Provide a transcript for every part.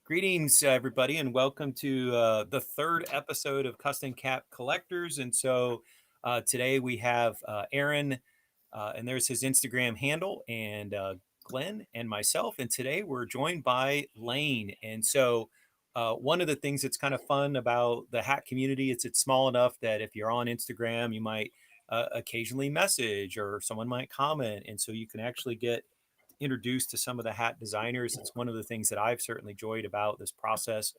Greetings, everybody, and welcome to the third episode of Custom Cap Collectors. And so today we have Aaron, and there's his Instagram handle, and Glenn and myself. And today we're joined by Layne. And so one of the things that's kind of fun about the hat community is it's small enough that if you're on Instagram, you might occasionally message or someone might comment. And so you can actually get introduced to some of the hat designers. It's one of the things that I've certainly enjoyed about this process.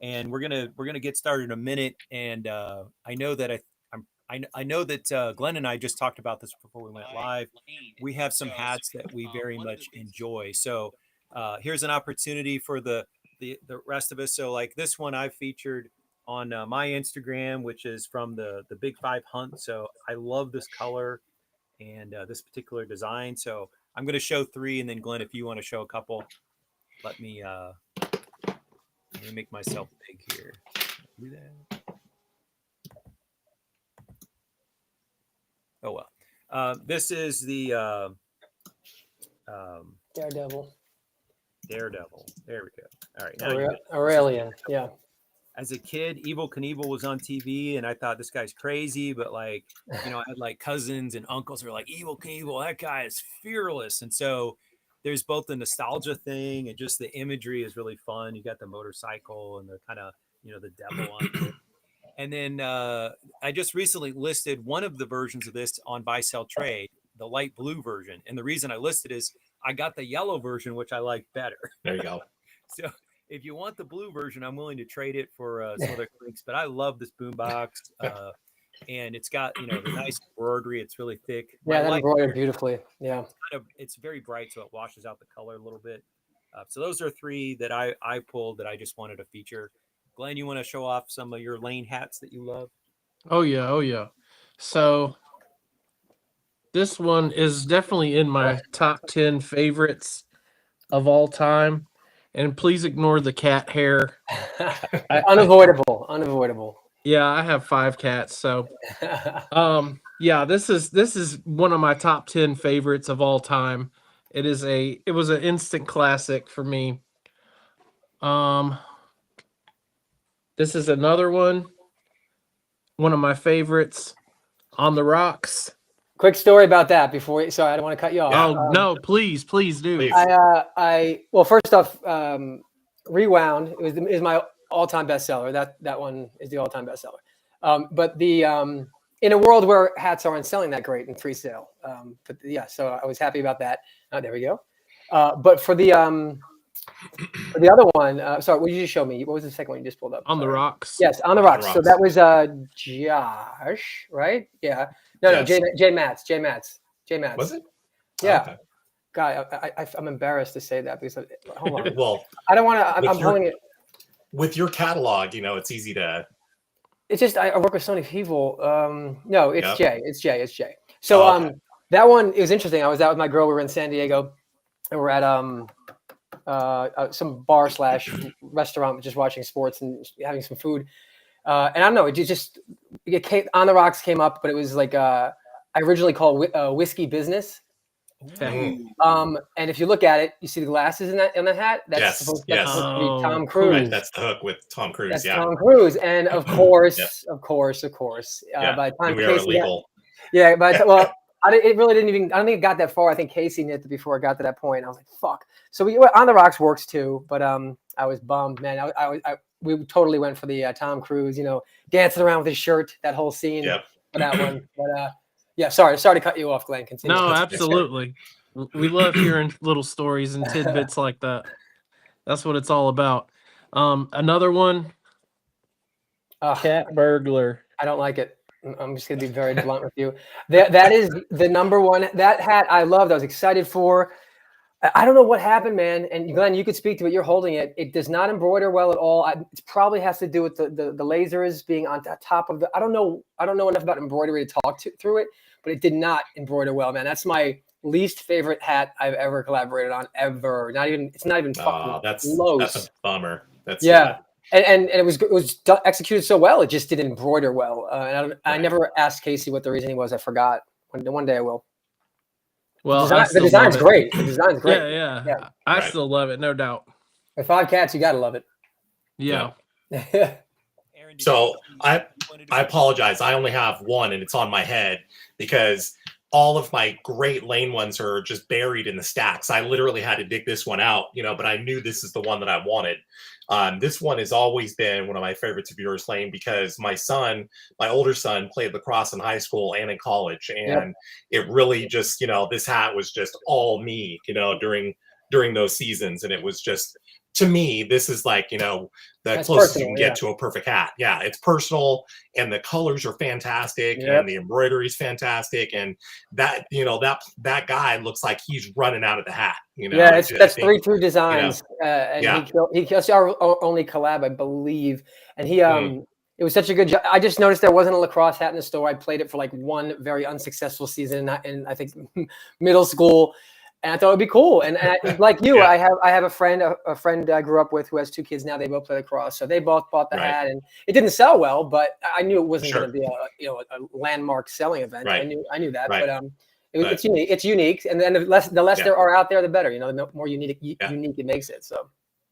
And we're gonna get started in a minute. And I know that I know that Glenn and I just talked about this before we went live. We have some hats that we very much enjoy. So here's an opportunity for the rest of us. So like this one I've featured on my Instagram, which is from the Big Five Hunt. So I love this color and this particular design. So I'm going to show three, and then Glenn, if you want to show a couple, let me make myself big here. Do that. Oh well. This is the Daredevil. Daredevil. There we go. All right. Now Aurelian. Yeah. As a kid, Evel Knievel was on TV, and I thought this guy's crazy. But I had like cousins and uncles who were like, Evel Knievel, that guy is fearless. And so there's both the nostalgia thing and just the imagery is really fun. You got the motorcycle and the kind of the devil on it. And then I just recently listed one of the versions of this on Buy Sell Trade, the light blue version. And the reason I listed is I got the yellow version, which I like better. There you go. So if you want the blue version, I'm willing to trade it for some other clicks. But I love this boombox, and it's got the nice embroidery. It's really thick. Yeah, that embroidered beautifully. Yeah, it's very bright, so it washes out the color a little bit. So those are three that I pulled that I just wanted to feature. Glenn, you want to show off some of your Layne hats that you love? Oh yeah. So this one is definitely in my top 10 favorites of all time. And please ignore the cat hair. Unavoidable. Yeah, I have 5 cats, so yeah, this is one of my top 10 favorites of all time. It was an instant classic for me. This is another one of my favorites, On the Rocks. Quick story about that before. Sorry, I don't want to cut you off. Oh no, please do. Please. Well, first off, Rewound is my all-time bestseller. That one is the all-time bestseller. But the in a world where hats aren't selling that great in free sale, but yeah, so I was happy about that. There we go. But for the other one, sorry, what did you just show me? What was the second one you just pulled up? On the Rocks. Yes, On the Rocks. So that was Josh, right? Yeah. No, Yes. J Mats. Was it? Yeah. Okay. God, I'm embarrassed to say that because hold on. Well, I don't want to. I'm holding it. with your catalog, it's easy to. It's just I work with so many people. No, it's Yep. It's Jay. So that one, it was interesting. I was out with my girl. We were in San Diego, and we're at some bar / restaurant, just watching sports and having some food. And I don't know, it came, On the Rocks came up, but it was like I originally called Whiskey Business. Okay. And if you look at it, you see the glasses in the hat. That's supposed to be Tom Cruise. Right, that's the hook with Tom Cruise. That's yeah. Tom Cruise, and of course, Yeah. of course. Yeah. By the time We are Casey illegal. well, it really didn't even. I don't think it got that far. I think Casey knit it before it got to that point. I was like, "Fuck." So On the Rocks works too, but I was bummed, man. We totally went for the Tom Cruise, dancing around with his shirt, that whole scene for that one. But yeah, sorry to cut you off, Glenn. Continue. No, absolutely. We love hearing little stories and tidbits like that. That's what it's all about. Another one, Cat Burglar. I don't like it. I'm just going to be very blunt with you. That is the number one. That hat I loved. I was excited for. I don't know what happened, man. And Glenn, you could speak to it. You're holding it. It does not embroider well at all. It probably has to do with the lasers being on top of the. I don't know enough about embroidery to talk through it, but it did not embroider well, man. That's my least favorite hat I've ever collaborated on ever. It's not even fucking close. That's a bummer. That's And it was executed so well. It just didn't embroider well. And I never asked Casey what the reasoning was. I forgot. One day I will. Well, the design's great. The design's great. Yeah. I still love it, no doubt. With 5 cats, you gotta love it. Yeah. Aaron, did So you I wanted to- I apologize. I only have one, and it's on my head because all of my great Layne ones are just buried in the stacks. I literally had to dig this one out, but I knew this is the one that I wanted. This one has always been one of my favorites of yours, Layne, because my older son, played lacrosse in high school and in college, and it really just, this hat was just all me, during those seasons, and it was just. To me, this is like, the That's closest personal, you can get to a perfect hat. Yeah, it's personal, and the colors are fantastic, Yep. and the embroidery is fantastic, and that that guy looks like he's running out of the hat. Yeah, I that's think, 3 Designs, and Yeah. he's our only collab, I believe, and he Mm. it was such a good job. I just noticed there wasn't a lacrosse hat in the store. I played it for like one very unsuccessful season in I think middle school. And I thought it'd be cool. And like you, Yeah. I have a friend I grew up with who has 2 kids now. They both play lacrosse, so they both bought the Right. hat, and it didn't sell well, but I knew it wasn't Sure. going to be a landmark selling event. Right. I knew that, Right. but But- it's unique. It's unique, and then the less Yeah. there are out there, the better. The more unique Yeah. it makes it. So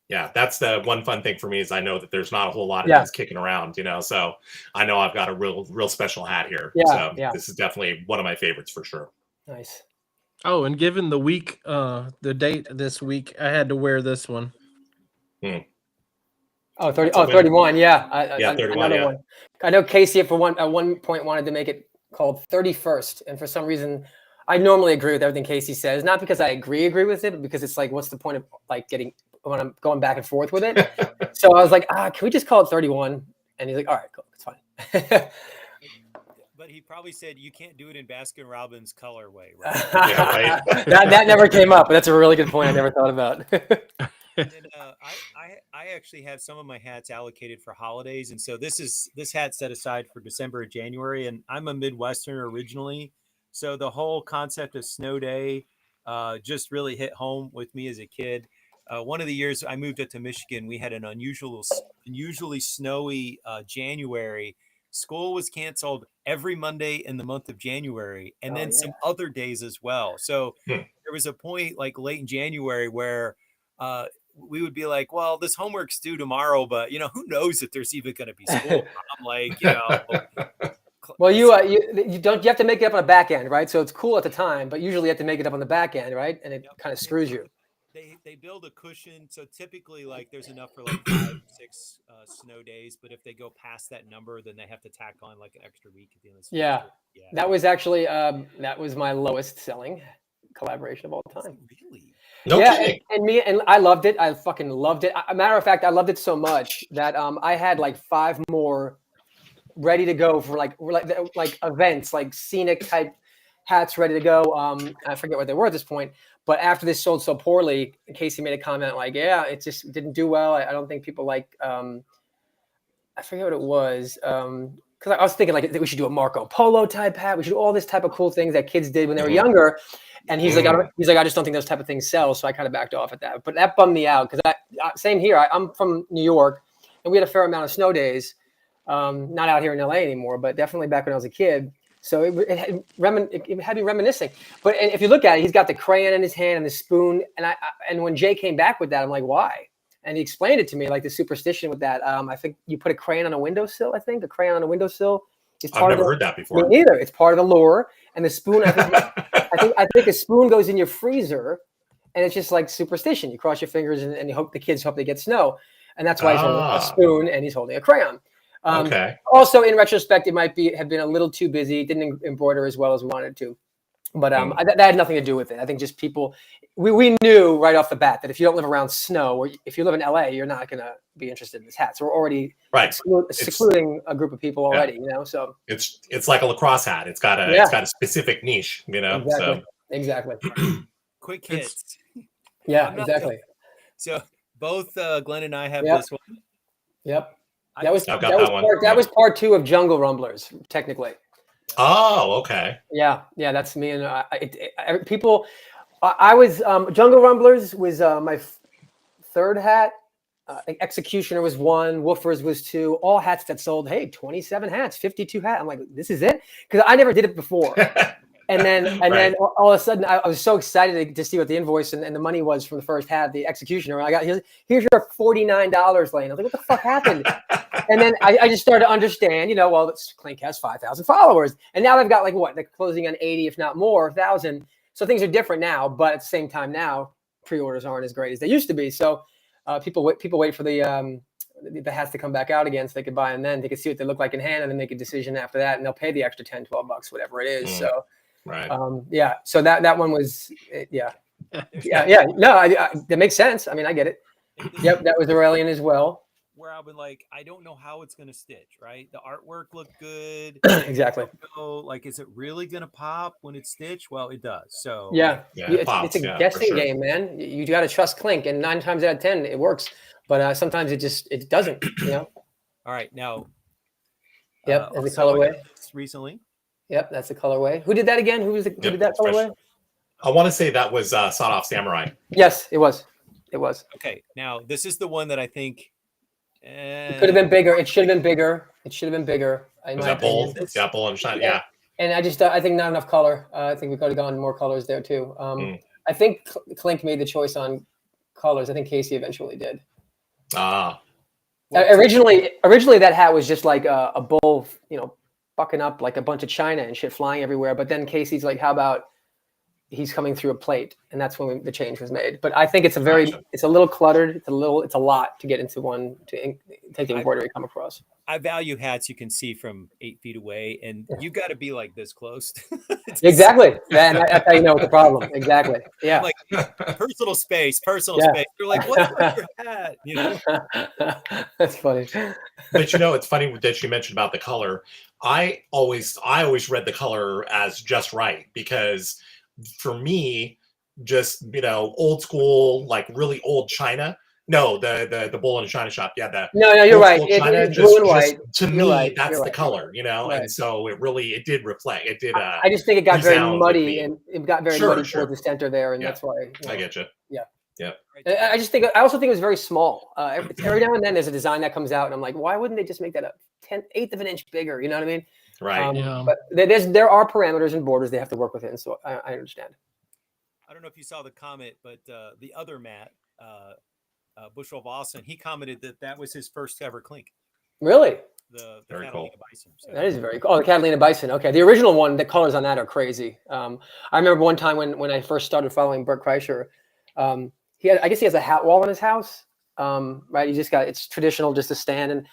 Yeah, that's the one fun thing for me is I know that there's not a whole lot of Yeah. these kicking around, so I know I've got a real special hat here. Yeah, So yeah. this is definitely one of my favorites for sure. nice. Oh, and given the week, the date this week, I had to wear this one. Oh, 30, That's a winner. 31. Yeah. 31, Another yeah. one. I know Casey at one point wanted to make it called 31st. And for some reason, I normally agree with everything Casey says, not because I agree with it, but because it's like, what's the point of like when I'm going back and forth with it? So I was like, can we just call it 31? And he's like, all right, cool. It's fine. But he probably said you can't do it in Baskin Robbins colorway, right? Yeah, right. that never came up, but that's a really good point I never thought about. And I actually have some of my hats allocated for holidays, and so this hat set aside for December and January. And I'm a Midwesterner originally, so the whole concept of snow day just really hit home with me as a kid. One of the years I moved up to Michigan, we had an unusually snowy January. School was canceled every Monday in the month of January, and then some other days as well. So there was a point like late in January where we would be like, well, this homework's due tomorrow, but who knows if there's even going to be school. I'm like, Well, you have to make it up on the back end, right? So it's cool at the time, but usually you have to make it up on the back end, right? And it kind of screws you. They build a cushion, so typically like there's enough for like 5, 6 snow days, but if they go past that number, then they have to tack on like an extra week at the end of the semester. Yeah. That was actually that was my lowest selling collaboration of all time. Really? No kidding. And I loved it. I fucking loved it. A matter of fact, I loved it so much that I had like 5 more ready to go for like events, like scenic type hats ready to go. I forget what they were at this point, but after this sold so poorly, Casey made a comment like, yeah, it just didn't do well. I don't think people like, I forget what it was. Cause I was thinking like we should do a Marco Polo type hat. We should do all this type of cool things that kids did when they were younger. And he's like, I just don't think those type of things sell. So I kind of backed off at that, but that bummed me out. Cause same here. I'm from New York and we had a fair amount of snow days. Not out here in LA anymore, but definitely back when I was a kid. So it had me reminiscing. But if you look at it, he's got the crayon in his hand and the spoon. And when Jay came back with that, I'm like, why? And he explained it to me, like the superstition with that. I think you put a crayon on a windowsill. I think a crayon on a windowsill is part I've never heard that before. Me neither. It's part of the lore. And the spoon, I think a spoon goes in your freezer, and it's just like superstition. You cross your fingers and you hope the kids hope they get snow, and that's why he's holding a spoon and he's holding a crayon. Okay. Also, in retrospect, it might have been a little too busy. It didn't embroider as well as we wanted to. But that had nothing to do with it. I think just people, we knew right off the bat that if you don't live around snow, or if you live in LA, you're not going to be interested in this hat. So we're already secluding a group of people already, So it's like a lacrosse hat. It's got a specific niche, Exactly. Quick hits. Yeah, exactly. So both Glenn and I have this one. Yep. That was part 2 of Jungle Rumblers, technically. Oh, okay. Yeah, that's me. And people, I was Jungle Rumblers was my 3rd hat. Executioner was 1. Woofers was 2. All hats that sold. Hey, 27 hats, 52 hats. I'm like, this is it, because I never did it before. And then all of a sudden, I was so excited to see what the invoice and the money was from the first half, the executioner. I got here's your $49, Layne. I was like, what the fuck happened? And then I just started to understand, well, Clink has 5,000 followers, and now they've got like what, they're closing on 80, if not more, 1,000. So things are different now, but at the same time, now pre-orders aren't as great as they used to be. So people wait for the hats to come back out again so they could buy them then. They could see what they look like in hand and then make a decision after that, and they'll pay the extra 10, 12 bucks, whatever it is. So. Right. Yeah. So that one was, yeah. No, that makes sense. I mean, I get it. Yep. That was Aurelian as well. Where I've been like, I don't know how it's going to stitch, right? The artwork looked good. Exactly. So, like, is it really going to pop when it's stitched? Well, it does. So it's a guessing game, man. You got to trust Clink, and 9 times out of 10 it works, but sometimes it doesn't. All right, now. Yep. As a colorway recently. Yep, that's the colorway. Who did that again? Who did that colorway? I want to say that was Sawed Off Samurai. Yes, it was. It was. Okay, now this is the one that I think it could have been bigger. It should have been bigger. Was that bold? Yeah, bold and shiny. Yeah. And I think not enough color. I think we could have gone more colors there too. I think Clink made the choice on colors. I think Casey eventually did. Originally that hat was just like a bull, bucking up like a bunch of china and shit flying everywhere. But then Casey's like, how about he's coming through a plate? And that's when the change was made. But I think it's it's a little cluttered. It's a lot to get into one to take the embroidery come across. I value hats you can see from 8 feet away, and you got to be like this close. Exactly. That's how you know the problem. Exactly. Yeah. Like personal space. You're like, what's your hat? That's funny. But it's funny that you mentioned about the color. I always read the color as just right, because for me, just old school, like really old china. No, the bull in a china shop. Yeah, no, you're right. It's blue and white. To me, that's the color, right. And so it did reflect. It did. I just think it got very muddy, and it got very muddy towards the center there, and that's why. I get you. Yeah. Yeah. I also think it was very small. Every now and then there's a design that comes out, and I'm like, why wouldn't they just make that a 1/8 of an inch bigger? You know what I mean? Right. But there are parameters and borders they have to work within, so I understand. I don't know if you saw the comment, but the other Matt, Bushel of Austin, he commented that was his first ever Clink. Really? The very Catalina cool. Bison. So. That is very cool. Oh, the Catalina Bison. Okay, the original one, the colors on that are crazy. I remember one time when I first started following Bert Kreischer, I guess he has a hat wall in his house. Right? It's traditional, just a stand and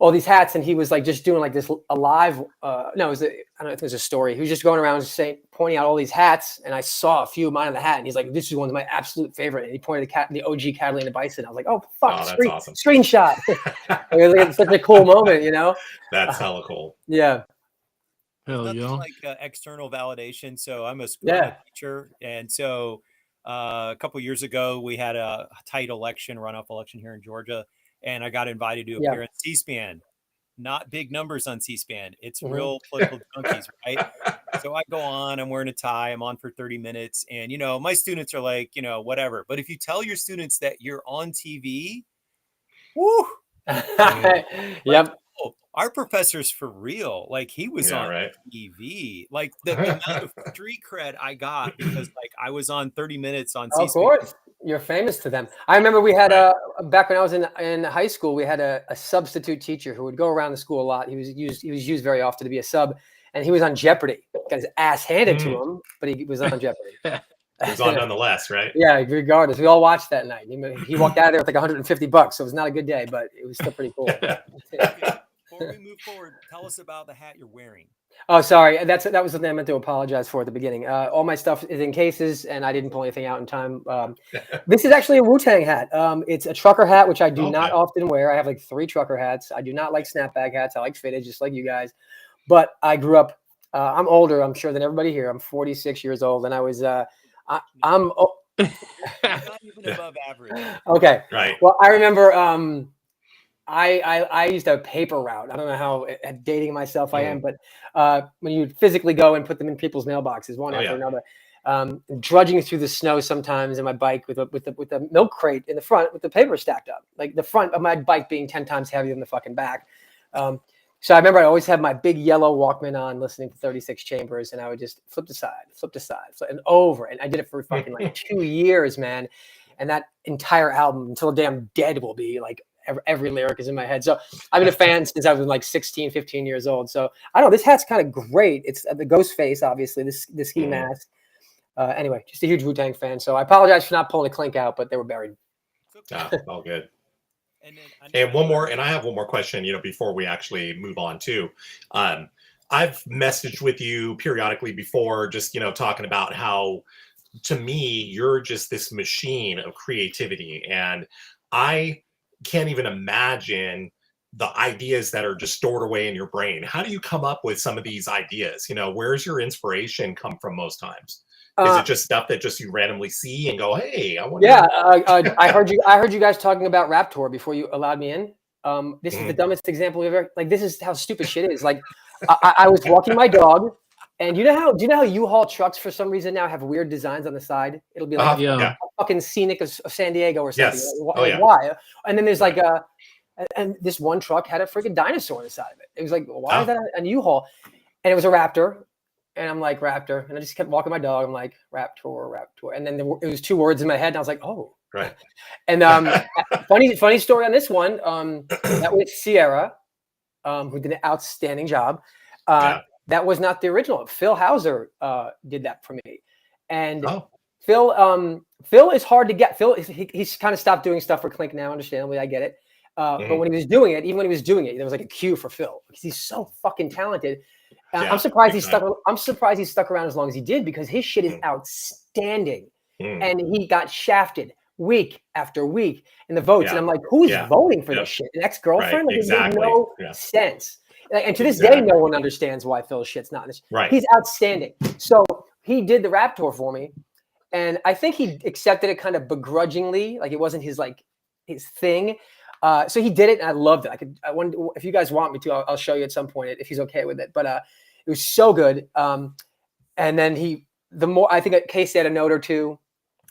all these hats, and he was like just doing like this a live. I don't know if it was a story. He was just going around pointing out all these hats, and I saw a few of mine on the hat, and he's like, "This is one of my absolute favorite." And he pointed to the OG Catalina Bison. I was like, "Oh fuck, that's awesome. Screenshot!" It's such a cool moment, That's hella cool. Yeah. Hell yeah. Like external validation. So I'm a teacher, and so a couple years ago we had a tight runoff election here in Georgia. And I got invited to appear on C-SPAN. Not big numbers on C-SPAN. It's real political junkies, right? So I go on, I'm wearing a tie, I'm on for 30 minutes. And, my students are like, whatever. But if you tell your students that you're on TV, woo! Yep. Our professor's for real. Like he was on TV. Like the amount of street cred I got because I was on 30 minutes on C-SPAN. Of course. You're famous to them. I remember we had back when I was in high school, we had a substitute teacher who would go around the school a lot. He was used very often to be a sub, and he was on Jeopardy. Got his ass handed to him, but he was on Jeopardy. He was on nonetheless, right? Yeah, regardless. We all watched that night. He walked out of there with like $150, so it was not a good day, but it was still pretty cool. Before we move forward, tell us about the hat you're wearing. Oh, sorry. That was something I meant to apologize for at the beginning. All my stuff is in cases, and I didn't pull anything out in time. This is actually a Wu-Tang hat. It's a trucker hat, which I do not often wear. I have like 3 trucker hats. I do not like snapback hats. I like fitted, just like you guys. But I grew up. I'm older, I'm sure, than everybody here. I'm 46 years old, and I was. I'm. Not even above average. Okay. Right. Well, I remember. I used a paper route. I don't know how dating myself I am, but when you physically go and put them in people's mailboxes one after another, drudging through the snow sometimes in my bike with a milk crate in the front with the paper stacked up, like the front of my bike being 10 times heavier than the fucking back. So I remember I always had my big yellow Walkman on, listening to 36 Chambers, and I would just flip to side, and over. And I did it for fucking like 2 years, man. And that entire album, Until the Damn Dead, will be like every lyric is in my head. So I've been a fan since I was like 16, 15 years old. So I don't know, this hat's kind of great. It's the ghost face, obviously, this ski mask. Anyway, just a huge Wu-Tang fan. So I apologize for not pulling a clink out, but they were buried. All good. And And one more, and I have one more question, before we actually move on too. I've messaged with you periodically before, just, talking about how, to me, you're just this machine of creativity. And I can't even imagine the ideas that are just stored away in your brain. How do you come up with some of these ideas? Where's your inspiration come from most times? Is it just stuff that just you randomly see and go, hey, I wonder? Yeah, I heard you guys talking about Raptor before you allowed me in. This is the dumbest example we've ever. Like, this is how stupid shit is. Like, I was walking my dog, and do you know how U-Haul trucks for some reason now have weird designs on the side? It'll be like a fucking scenic of San Diego or something. Yes. Like, why? And then there's like and this one truck had a freaking dinosaur on the side of it. It was like, why is that on U-Haul? And it was a Raptor. And I'm like, Raptor. And I just kept walking my dog. I'm like, Raptor. And then it was 2 words in my head. And I was like, oh. Right. And funny story on this one. That was Sierra, who did an outstanding job. That was not the original. Phil Hauser did that for me. And Phil is hard to get. He's kind of stopped doing stuff for Clink now, understandably. I get it. But when he was doing it, there was like a cue for Phil because he's so fucking talented. I'm surprised he's stuck. I'm surprised he stuck around as long as he did because his shit is outstanding, and he got shafted week after week in the votes. And I'm like, who's voting for this shit? An ex-girlfriend? Right, It made no sense. And to this day, no one understands why Phil's shit's not in this. Right. He's outstanding. So he did the Raptor for me, and I think he accepted it kind of begrudgingly, like it wasn't his thing. So he did it, and I loved it. If you guys want me to, I'll show you at some point if he's okay with it. But it was so good. And then I think Casey had a note or two,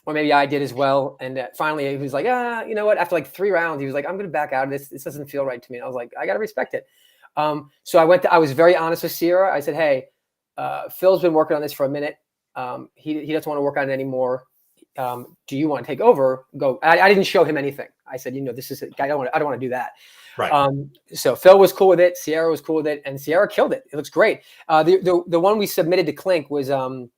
or maybe I did as well. And finally, he was like, you know what? After like 3 rounds, he was like, I'm going to back out of this. This doesn't feel right to me. And I was like, I got to respect it. So I was very honest with Sierra. I said, hey, Phil's been working on this for a minute. He doesn't want to work on it anymore. Do you want to take over? Go. I didn't show him anything. I said, this is I don't want to do that. Right. So Phil was cool with it. Sierra was cool with it, and Sierra killed it. It looks great. The one we submitted to Clink was and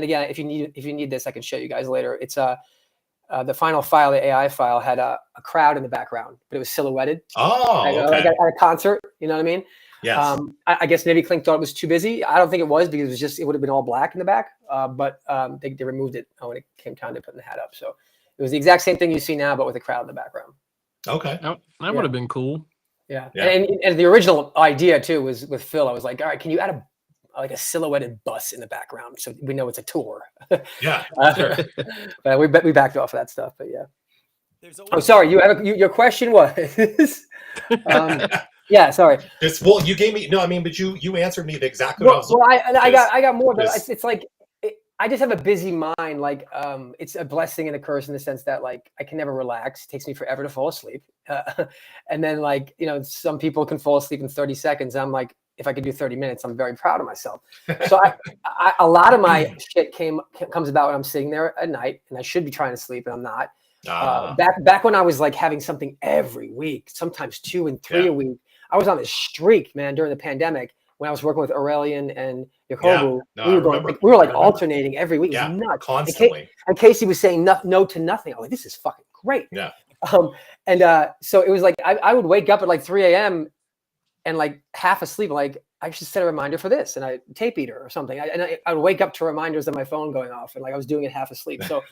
again, if you need this, I can show you guys later. It's the final file, the AI file, had a crowd in the background, but it was silhouetted. Like at a concert. You know what I mean? Yes. I guess maybe Clink thought it was too busy. I don't think it was because it would have been all black in the back. But they removed it when it came time to putting the hat up. So it was the exact same thing you see now, but with a crowd in the background. Okay. That would have been cool. Yeah. And the original idea too was with Phil. I was like, all right, can you add a silhouetted bus in the background so we know it's a tour? Yeah. But we backed off of that stuff. But yeah. Sorry. Your question was. Yeah, sorry. You gave me but you answered me exactly what I was. Well, I got more, but it's like I just have a busy mind. Like, it's a blessing and a curse in the sense that like I can never relax. It takes me forever to fall asleep, and then like some people can fall asleep in 30 seconds. I'm like, if I could do 30 minutes, I'm very proud of myself. So a lot of my shit comes about when I'm sitting there at night, and I should be trying to sleep, and I'm not. Back when I was like having something every week, sometimes 2 and 3 a week. I was on this streak, man, during the pandemic when I was working with Aurelian and Jacobu. We were like alternating every week. It was nuts. Constantly. And Casey was saying no to nothing. I was like, this is fucking great. Yeah. So it was like I would wake up at like 3 a.m. and like half asleep, like I should set a reminder for this, and I tape eater or something. I would wake up to reminders of my phone going off, and like I was doing it half asleep. So,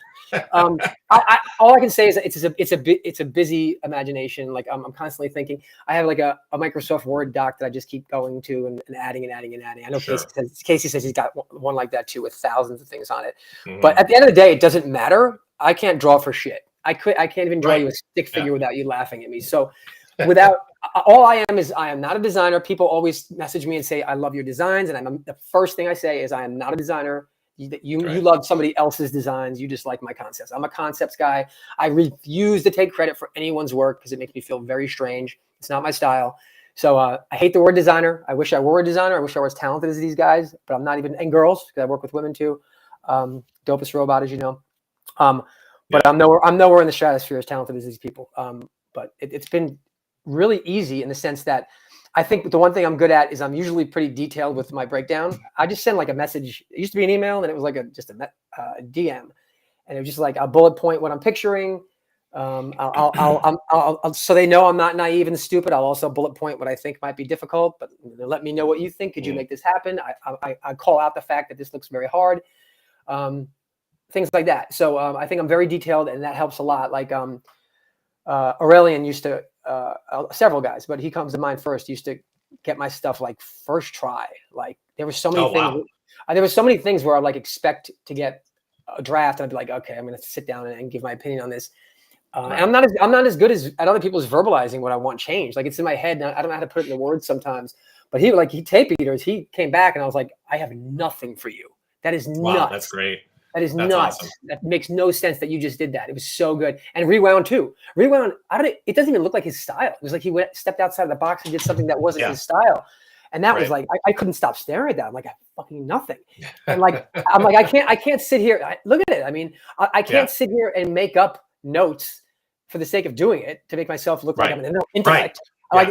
all I can say is that it's a busy imagination. Like I'm constantly thinking. I have like a Microsoft Word doc that I just keep going to and adding. I know Casey says he's got one like that too with thousands of things on it. Mm-hmm. But at the end of the day, it doesn't matter. I can't draw for shit. I can't even draw you a stick figure without you laughing at me. So. All I am not a designer. People always message me and say, I love your designs. And the first thing I say is I am not a designer. You love somebody else's designs. You just like my concepts. I'm a concepts guy. I refuse to take credit for anyone's work because it makes me feel very strange. It's not my style. So I hate the word designer. I wish I were a designer. I wish I was as talented as these guys, but I'm not even. And girls, because I work with women too. Dopest robot, as you know. But Yeah. I'm nowhere in the stratosphere as talented as these people. But it's been really easy in the sense that I think the one thing I'm good at is I'm usually pretty detailed with my breakdown. I just send like a message. It used to be an email, and it was like just a DM, and it was just like a bullet point what I'm picturing. So they know I'm not naive and stupid. I'll also bullet point what I think might be difficult, but let me know what you think. Could you make this happen? I call out the fact that this looks very hard. Things like that. So I think I'm very detailed, and that helps a lot. Like Aurelian used to, several guys, but he comes to mind first, used to get my stuff like first try. Like there were so many things. Wow. There were so many things where I like expect to get a draft, and I'd be like, okay, I'm going to sit down and give my opinion on this. And I'm not as good as at other people's verbalizing what I want changed. Like it's in my head, and I don't know how to put it into words sometimes. But he tape eaters. He came back, and I was like, I have nothing for you. That is Wow, nuts. that's great. That is That's nuts. awesome. That makes no sense that you just did that. It was so good. And rewound too. Rewound. It doesn't even look like his style. It was like he stepped outside of the box and did something that wasn't his style. And that was like, I couldn't stop staring at that. I'm like, fucking nothing. And like, I'm like, I can't sit here. Look at it. I mean, I can't sit here and make up notes for the sake of doing it to make myself look like I'm an intellect. I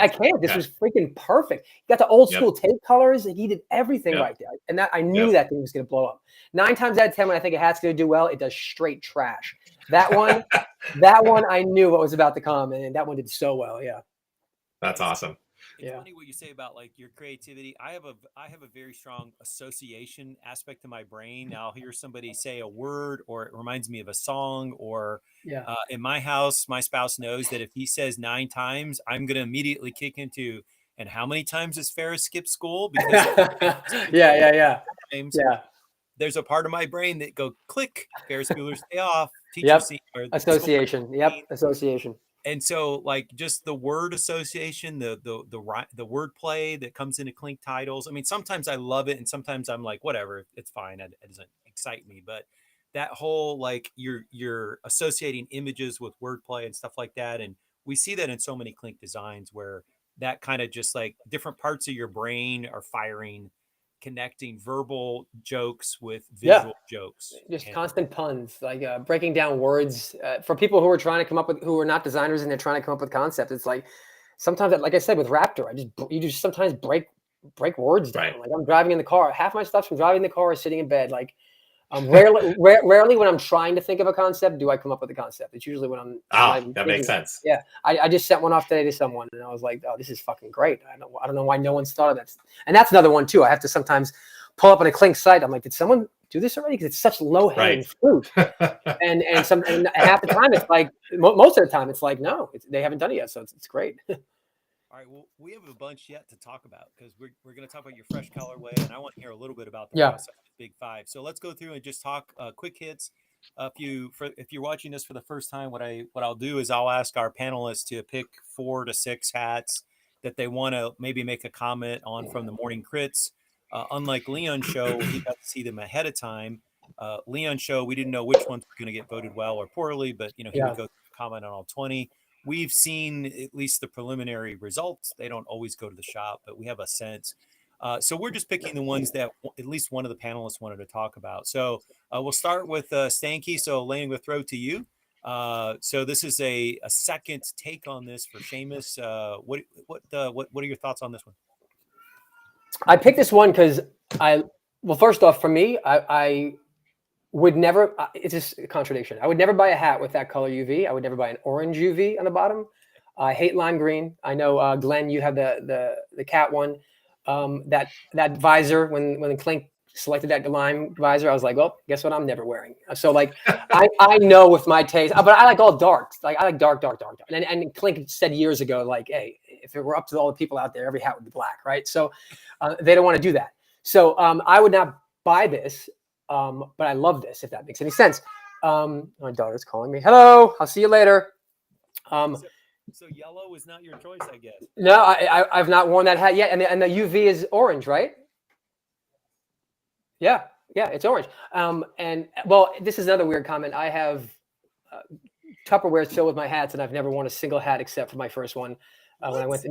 can't. This was freaking perfect. He got the old school tape colors. He did everything right there. And that I knew that thing was going to blow up. 9 times out of 10, when I think a hat's going to do well, it does straight trash. That one, I knew what was about to come, and that one did so well. Yeah. That's awesome. It's funny what you say about like your creativity. I have a very strong association aspect to my brain. Now I'll hear somebody say a word, or it reminds me of a song, or in my house, my spouse knows that if he says 9 times, I'm going to immediately kick into, and how many times does Ferris skip school? Because yeah. There's a part of my brain that go click, Ferris Bueller's Day Off, teacher scene, or association. Association. And so, like, just the word association, the word play that comes into Clink titles. I mean, sometimes I love it, and sometimes I'm like, whatever, it's fine. It doesn't excite me. But that whole like you're associating images with wordplay and stuff like that, and we see that in so many Clink designs where that kind of just like different parts of your brain are firing, connecting verbal jokes with visual jokes. Just constant puns, like breaking down words for people who are trying to come up with, who are not designers and they're trying to come up with concepts. It's like sometimes, like I said, with Raptor, you just sometimes break words down. Like I'm driving in the car. Half my stuff's from driving in the car or sitting in bed. Like rarely when I'm trying to think of a concept, do I come up with a concept. It's usually when I'm. That makes sense. Yeah. I just sent one off today to someone, and I was like, oh, this is fucking great. I don't know why no one's thought of that. And that's another one too. I have to sometimes pull up on a Clink site. I'm like, did someone do this already? Because it's such low hanging fruit. and half the time it's like, most of the time it's like, no, they haven't done it yet. So it's great. All right, well, we have a bunch yet to talk about because we're going to talk about your Fresh Colorway, and I want to hear a little bit about the process of Big Five. So let's go through and just talk quick hits. If you're watching this for the first time, what I'll do is I'll ask our panelists to pick 4 to 6 hats that they want to maybe make a comment on from the morning crits. Unlike Leon's show, we got to see them ahead of time. Leon's show, we didn't know which ones were going to get voted well or poorly, but he would go comment on all 20. We've seen at least the preliminary results. They don't always go to the shop, but we have a sense. So we're just picking the ones that at least one of the panelists wanted to talk about. So we'll start with Stanky. So Layne, we'll throw to you. So this is a second take on this for Seamus. What are your thoughts on this one? I picked this one because first off, for me, I would never, it's just a contradiction. I would never buy a hat with that color UV. I would never buy an orange UV on the bottom. I hate lime green. I know, Glenn, you have the cat one. That visor, when Clink selected that lime visor, I was like, well, guess what I'm never wearing. So like, I know with my taste, but I like all dark. Like I like dark. And Clink said years ago, like, hey, if it were up to all the people out there, every hat would be black, right? So they don't want to do that. So I would not buy this. But I love this, if that makes any sense. My daughter's calling me. Hello, I'll see you later. So yellow is not your choice, I guess. No, I've not worn that hat yet. And the UV is orange, right? Yeah, it's orange. And well, this is another weird comment. I have Tupperware's filled with my hats, and I've never worn a single hat except for my first one.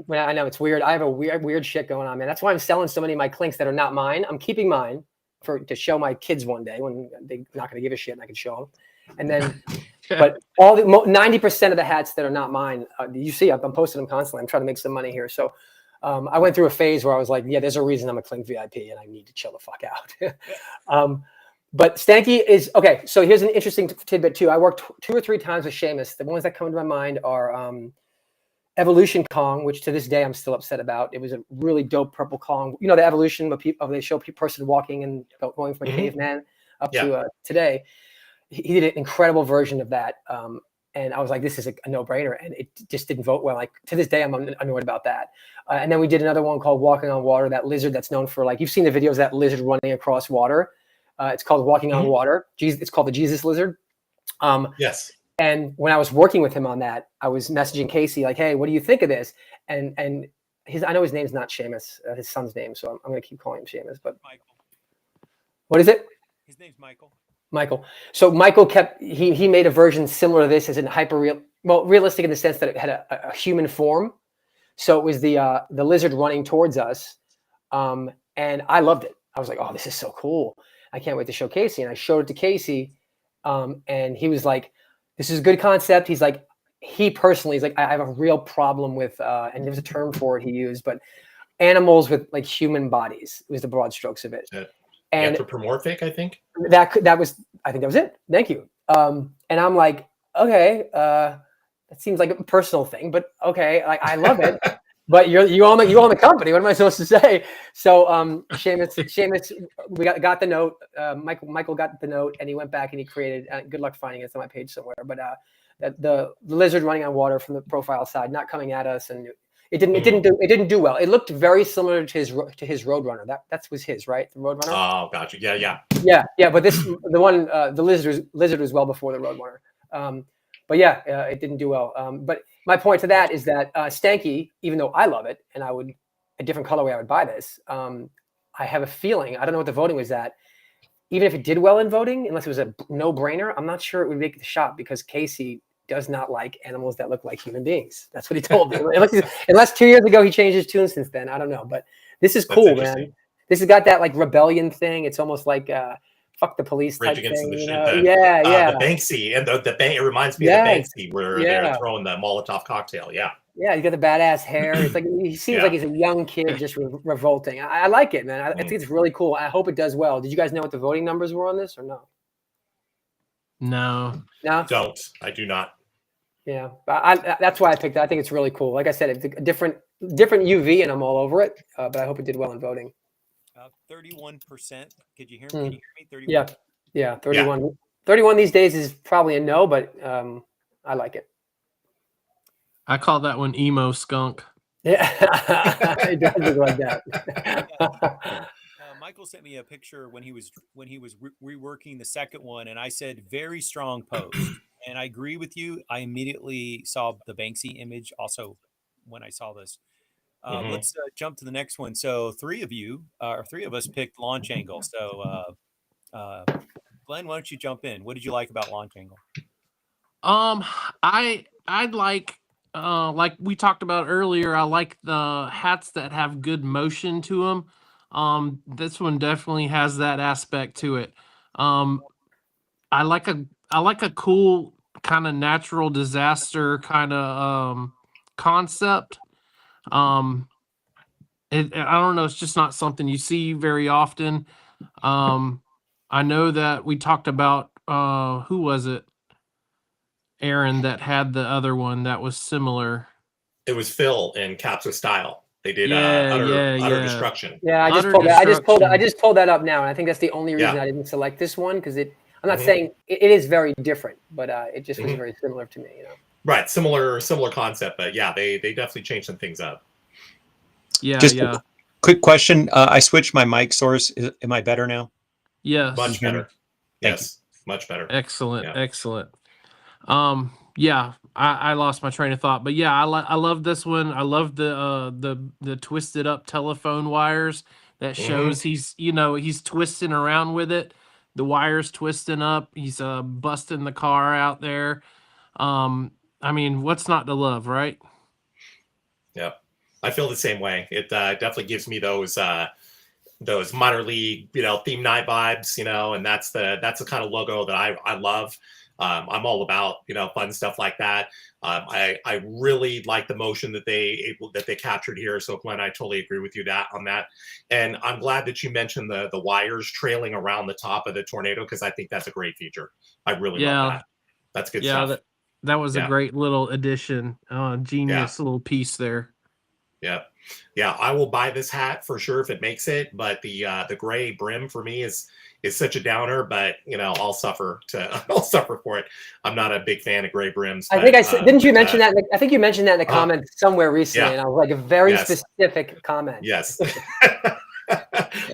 When I know it's weird. I have a weird shit going on, man. That's why I'm selling so many of my clinks that are not mine. I'm keeping mine to show my kids one day when they're not going to give a shit and I can show them. And then, but all the 90% of the hats that are not mine, you see, I'm posting them constantly. I'm trying to make some money here. So I went through a phase where I was like, yeah, there's a reason I'm a clink VIP and I need to chill the fuck out. But Stanky is okay. So here's an interesting tidbit too. I worked 2 or 3 times with Seamus. The ones that come to my mind are Evolution Kong, which to this day I'm still upset about. It was a really dope purple Kong. You know, the evolution of they show a person walking and going from a caveman up to today. He did an incredible version of that. And I was like, this is a no-brainer. And it just didn't vote well. Like to this day, I'm annoyed about that. And then we did another one called Walking on Water, that lizard that's known for, like, you've seen the videos of that lizard running across water. It's called Walking on Water. It's called the Jesus lizard. Yes. And when I was working with him on that, I was messaging Casey like, hey, what do you think of this? And I know his name's not Seamus, his son's name. So I'm going to keep calling him Seamus, but Michael. What is it? His name's Michael. Michael. So Michael he made a version similar to this as in realistic in the sense that it had a human form. So it was the lizard running towards us. And I loved it. I was like, oh, this is so cool. I can't wait to show Casey. And I showed it to Casey. And he was like, this is a good concept. He's like, he's like, I have a real problem with, and there's a term for it he used, but animals with like human bodies was the broad strokes of it. And anthropomorphic, I think. I think that was it. Thank you. And I'm like, okay, that seems like a personal thing, but okay, I love it. But you own the company. What am I supposed to say? So Seamus, we got the note. Michael got the note, and he went back and he created. Good luck finding it. It's on my page somewhere. But the lizard running on water from the profile side, not coming at us, and it didn't do well. It looked very similar to his Roadrunner. That was his, right? The Roadrunner. Oh, gotcha. Yeah. But the lizard was well before the Roadrunner. But yeah, it didn't do well. But my point to that is that Stanky, even though I love it and a different colorway I would buy this, I have a feeling, I don't know what the voting was at, even if it did well in voting, unless it was a no-brainer, I'm not sure it would make the shot because Casey does not like animals that look like human beings. That's what he told me. Unless 2 years ago he changed his tune since then. I don't know. But this is cool, man. This has got that like rebellion thing. It's almost like fuck the police type thing. The Banksy and the bank. It reminds me of the Banksy where they're throwing the Molotov cocktail. Yeah. Yeah, he's got the badass hair. It's like he seems like he's a young kid just revolting. I like it, man. I think it's really cool. I hope it does well. Did you guys know what the voting numbers were on this or no? No. I do not. Yeah, but that's why I picked it. I think it's really cool. Like I said, it's a different UV, and I'm all over it. But I hope it did well in voting. 31%. Could you hear me? Can you hear me? 31. Yeah, 31. Yeah. 31 these days is probably a no, but I like it. I call that one emo skunk. Yeah, it does look like that. Michael sent me a picture when he was reworking the second one, and I said very strong post. And I agree with you. I immediately saw the Banksy image also when I saw this. Let's jump to the next one. So 3 of us picked launch angle. So Glenn, why don't you jump in? What did you like about launch angle? I'd like we talked about earlier, I like the hats that have good motion to them. This one definitely has that aspect to it. I like a cool kind of natural disaster kind of concept. I don't know, it's just not something you see very often. I know that we talked about who was it? Aaron that had the other one that was similar. It was Phil in Caps with Style. They did utter destruction. Yeah, I just pulled that up now, and I think that's the only reason I didn't select this one because I'm not saying it is very different, but it just was very similar to me, you know. Right, similar concept, but yeah, they definitely changed some things up. Yeah, just a quick question. I switched my mic source. Am I better now? Yes. Much better. Yes, much better. Excellent, excellent. Yeah, I lost my train of thought, but yeah, I love this one. I love the twisted up telephone wires that shows he's twisting around with it. The wires twisting up. He's busting the car out there. I mean, what's not to love, right? Yep. I feel the same way. It definitely gives me those minor league, theme night vibes, and that's the kind of logo that I love. I'm all about, fun stuff like that. I really like the motion that they captured here. So Glenn, I totally agree with you on that. And I'm glad that you mentioned the wires trailing around the top of the tornado, because I think that's a great feature. I really love Yeah, that. That's good yeah, stuff. that was a Yeah. great little addition. Genius little piece there. Yeah. Yeah. I will buy this hat for sure if it makes it, but the gray brim for me is such a downer, but I'll suffer I'll suffer for it. I'm not a big fan of gray brims. I But, think I said, didn't you mention that? I think you mentioned that in the uh-huh. comments somewhere recently, Yeah. and I was like, a very Yes. specific comment. Yes.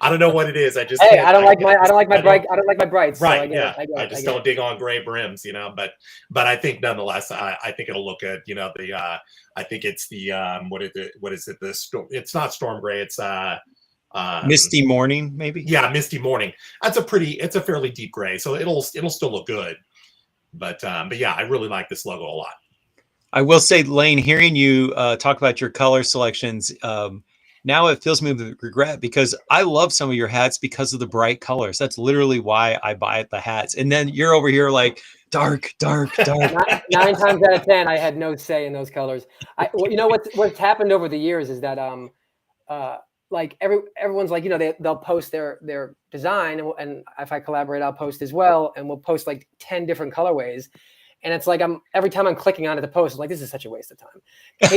I don't know what it is. I just Hey, can't. I don't like my bright. don't- I don't like my brights. Right. So I get Yeah. it. I just don't dig on gray brims, but I think nonetheless, I think it'll look good. I think it's the, what is it? It's not storm gray. It's, Misty morning, maybe. yeah, misty morning. It's a fairly deep gray. So it'll still look good. But yeah, I really like this logo a lot. I will say, Layne, hearing you talk about your color selections, now it fills me with regret, because I love some of your hats because of the bright colors. That's literally why I buy the hats. And then you're over here like dark, dark, dark. Nine times out of 10, I had no say in those colors. What's happened over the years is that like everyone's like, they'll post their design, and if I collaborate, I'll post as well, and we'll post like 10 different colorways. And it's like every time I'm clicking onto the post, I'm like, this is such a waste of time. The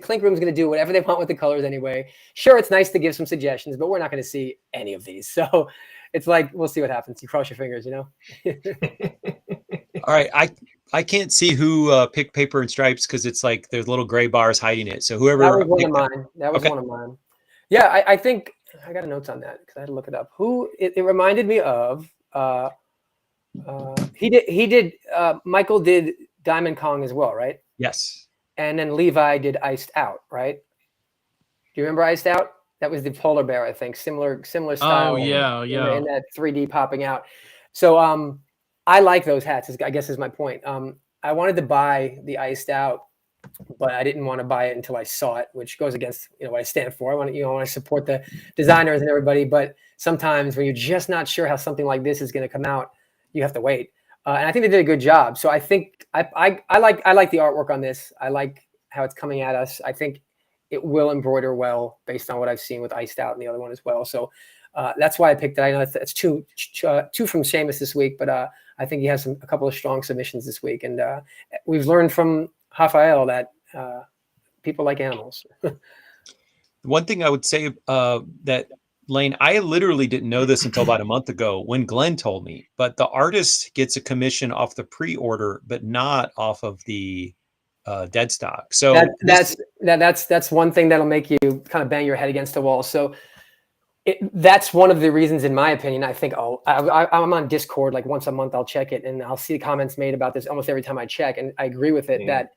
Clink Room's going to do whatever they want with the colors anyway. Sure, it's nice to give some suggestions, but we're not going to see any of these. So it's like, we'll see what happens. You cross your fingers, All right, I can't see who picked Paper and Stripes, because it's like there's little gray bars hiding it. So whoever that was one of picked mine. That was Okay. one of mine. Yeah, I think I got notes on that because I had to look it up. It reminded me of. He did. Michael did Diamond Kong as well, right? Yes. And then Levi did Iced Out, right? Do you remember Iced Out? That was the polar bear, I think. Similar style. Oh yeah, yeah. In that 3D popping out. So I like those hats. I guess is my point. I wanted to buy the Iced Out, but I didn't want to buy it until I saw it, which goes against what I stand for. I want to support the designers and everybody, but sometimes when you're just not sure how something like this is going to come out, you have to wait. And I think they did a good job. So I think I like the artwork on this. I like how it's coming at us. I think it will embroider well based on what I've seen with Iced Out and the other one as well. So that's why I picked it. I know it's two from Seamus this week, but I think he has a couple of strong submissions this week. And we've learned from Rafael that people like animals. One thing I would say that, Layne, I literally didn't know this until about a month ago when Glenn told me, but the artist gets a commission off the pre-order, but not off of the dead stock. So that's one thing that'll make you kind of bang your head against the wall. So that's one of the reasons, in my opinion. I think I'm on Discord like once a month. I'll check it and I'll see comments made about this almost every time I check, and I agree with it that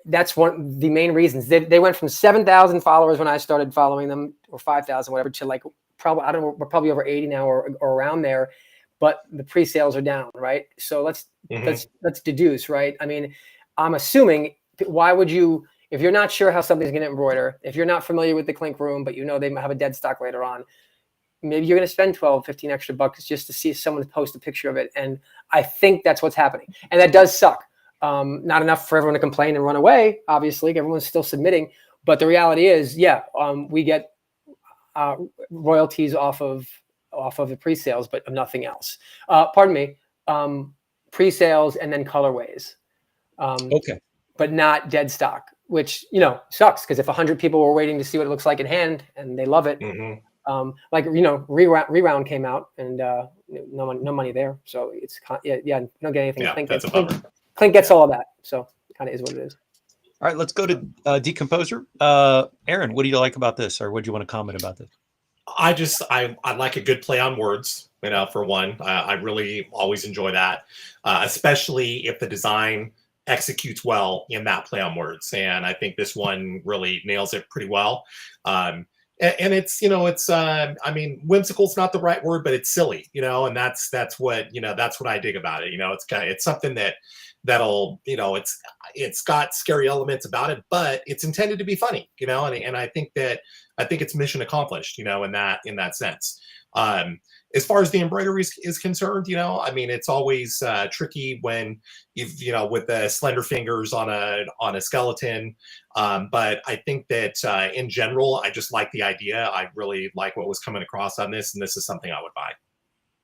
that's one of the main reasons. They went from 7,000 followers when I started following them, or 5,000, whatever, to like probably, I don't know, we're probably over 80 now or around there, but the pre-sales are down, right? So let's deduce, right? I mean, I'm assuming, why would you, if you're not sure how something's going to embroider, if you're not familiar with the Clink Room, but they might have a dead stock later on, maybe you're going to spend 12, 15 extra bucks just to see someone post a picture of it. And I think that's what's happening. And that does suck. Not enough for everyone to complain and run away. Obviously, everyone's still submitting, but the reality is, we get royalties off of the pre-sales, but nothing else. Pardon me, pre-sales and then colorways. okay, but not dead stock, which sucks, because if 100 people were waiting to see what it looks like in hand and they love it, reround came out and no money there, so it's you don't get anything. Yeah, that's a bummer. Clink gets all of that, so kind of is what it is. all right, let's go to Decomposer. Aaron, what do you like about this, or what do you want to comment about this? I like a good play on words, for one. I really always enjoy that, especially if the design executes well in that play on words. And I think this one really nails it pretty well. And it's, I mean, whimsical is not the right word, but it's silly, and that's what I dig about it. It's something that'll, it's got scary elements about it, but it's intended to be funny, and I think it's mission accomplished, in that sense. As far as the embroidery is concerned, I mean, it's always tricky when with the slender fingers on a skeleton. But I think that in general, I just like the idea. I really like what was coming across on this, and this is something I would buy.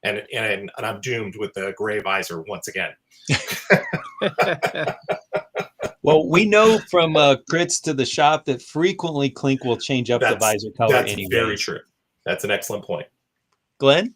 And I'm doomed with the gray visor once again. Well, we know from crits to the shop that frequently Clink will change up the visor color anyway. That's very true. That's an excellent point. Glenn?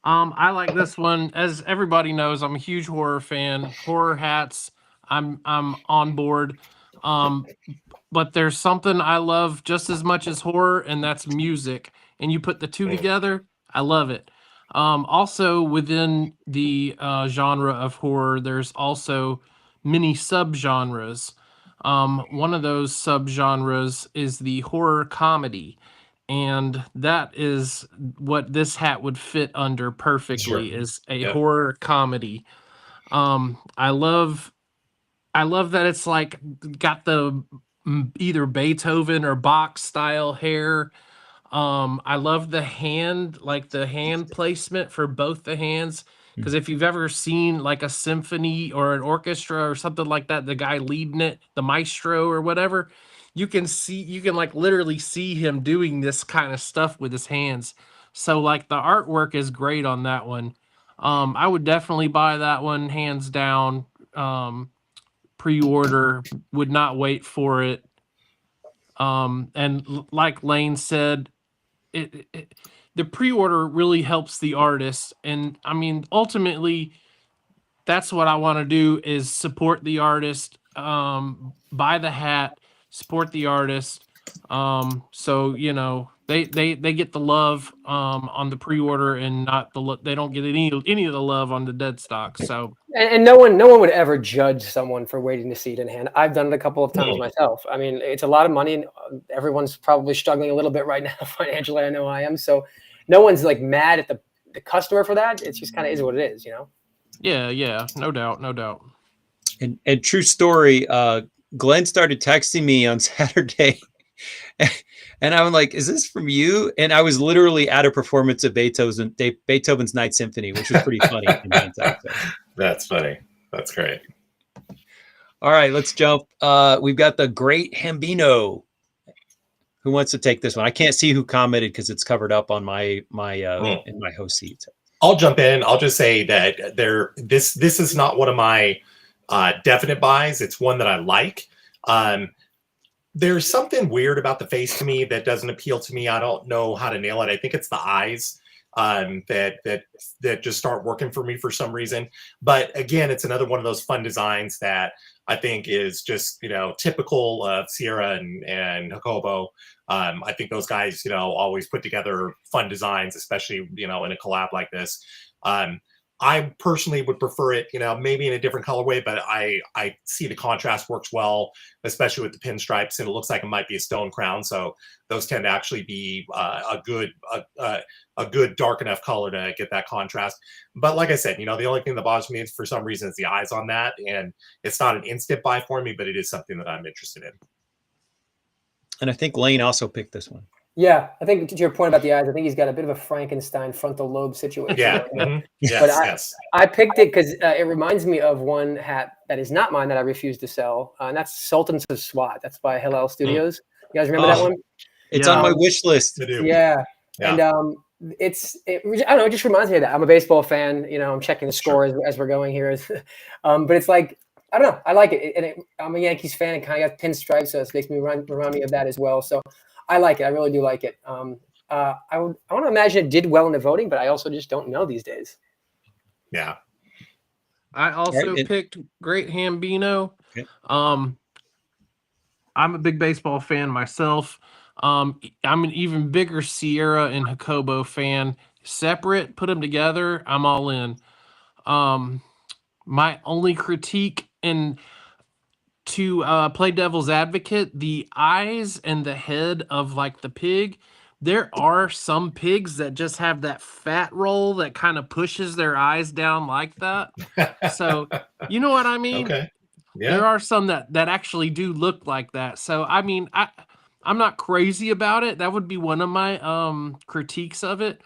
I like this one. As everybody knows, I'm a huge horror fan. Horror hats, I'm on board. But there's something I love just as much as horror, and that's music. And you put the two together, I love it. Also within the genre of horror, there's also many subgenres. One of those subgenres is the horror comedy. And that is what this hat would fit under perfectly. Sure. Is a Yep. horror comedy. I love that it's like got the either Beethoven or Bach style hair. I love the hand placement for both the hands. Because if you've ever seen like a symphony or an orchestra or something like that, the guy leading it, the maestro or whatever, you can like literally see him doing this kind of stuff with his hands. So like the artwork is great on that one. I would definitely buy that one hands down. Pre-order, would not wait for it. Like Layne said, the pre-order really helps the artist, and I mean ultimately that's what I want to do is support the artist, buy the hat, support the artist. So they get the love on the pre-order and not they don't get any of the love on the dead stock. So and no one would ever judge someone for waiting to see it in hand. I've done it a couple of times myself. I mean, it's a lot of money, and everyone's probably struggling a little bit right now financially. I know I am. So no one's like mad at the customer for that. It's just kind of is what it is, Yeah, no doubt. And true story, Glenn started texting me on Saturday, and I'm like, "Is this from you?" And I was literally at a performance of Beethoven's Ninth Symphony, which was pretty funny. That's funny. That's great. All right, let's jump. We've got the Great Hambino. Who wants to take this one? I can't see who commented because it's covered up on my in my host seat. I'll jump in. I'll just say that this is not one of my definite buys. It's one that I like. There's something weird about the face to me that doesn't appeal to me. I don't know how to nail it. I think it's the eyes that just start working for me for some reason. But again, it's another one of those fun designs that I think is just typical of Sierra and Jacobo. I think those guys always put together fun designs, especially in a collab like this. I personally would prefer it, maybe in a different colorway, but I see the contrast works well, especially with the pinstripes, and it looks like it might be a stone crown. So those tend to actually be a good dark enough color to get that contrast. But like I said, the only thing that bothers me is for some reason is the eyes on that, and it's not an instant buy for me, but it is something that I'm interested in. And I think Layne also picked this one. Yeah, I think to your point about the eyes, I think he's got a bit of a Frankenstein frontal lobe situation. Yeah. Right Yes. I picked it because it reminds me of one hat that is not mine that I refuse to sell, and that's Sultans of SWAT. That's by Hillel Studios. You guys remember that one? It's on my wish list. I do. Yeah. And I don't know, it just reminds me of that. I'm a baseball fan. I'm checking the score as we're going here. But it's like, I don't know. I like it. And I'm a Yankees fan and kind of got pinstripes, so it makes me remind me of that as well. So I like it. I really do like it. I want to imagine it did well in the voting, but I also just don't know these days. Yeah. I also picked Great Hambino. Okay. I'm a big baseball fan myself. I'm an even bigger Sierra and Jacobo fan. Separate, put them together, I'm all in. My only critique, and to play devil's advocate, the eyes and the head of like the pig there are some pigs that just have that fat roll that kind of pushes their eyes down like that. So, you know what I mean? Okay. There Yeah. are some that actually do look like that. So, I mean, I'm not crazy about it. That would be one of my critiques of it.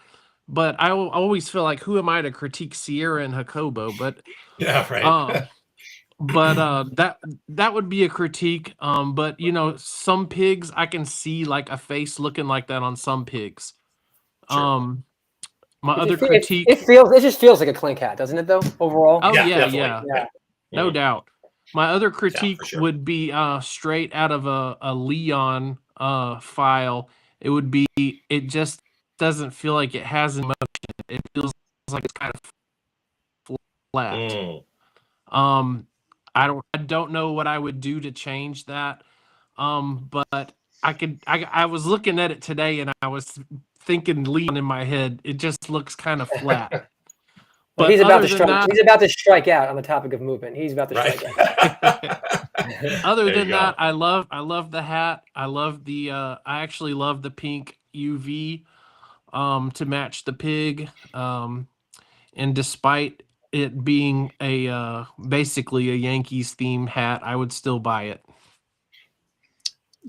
But always feel like, who am I to critique Sierra and Jacobo? Yeah. Right. Um, that would be a critique. But you know, some pigs I can see like a face looking like that on some pigs. Sure. My It, other just, it, critique. it feels. It just feels like a clink hat, doesn't it? Though overall. Oh Yeah. yeah, Definitely. yeah, Yeah. no Mhm. doubt. My other Yeah, critique for sure. would be straight out of a Leon file. It would be, it just doesn't feel like it has emotion. It feels like it's kind of flat. Mm. I don't know what I would do to change that. But I was looking at it today and I was thinking Leon in my head. It just looks kind of flat. Well, But he's about other to than strike. that, He's about to strike out on the topic of movement. He's about to Right. strike out. other There you than go. that, I love the hat. I love the I actually love the pink UV to match the pig. And despite it being a basically a Yankees themed hat, I would still buy it.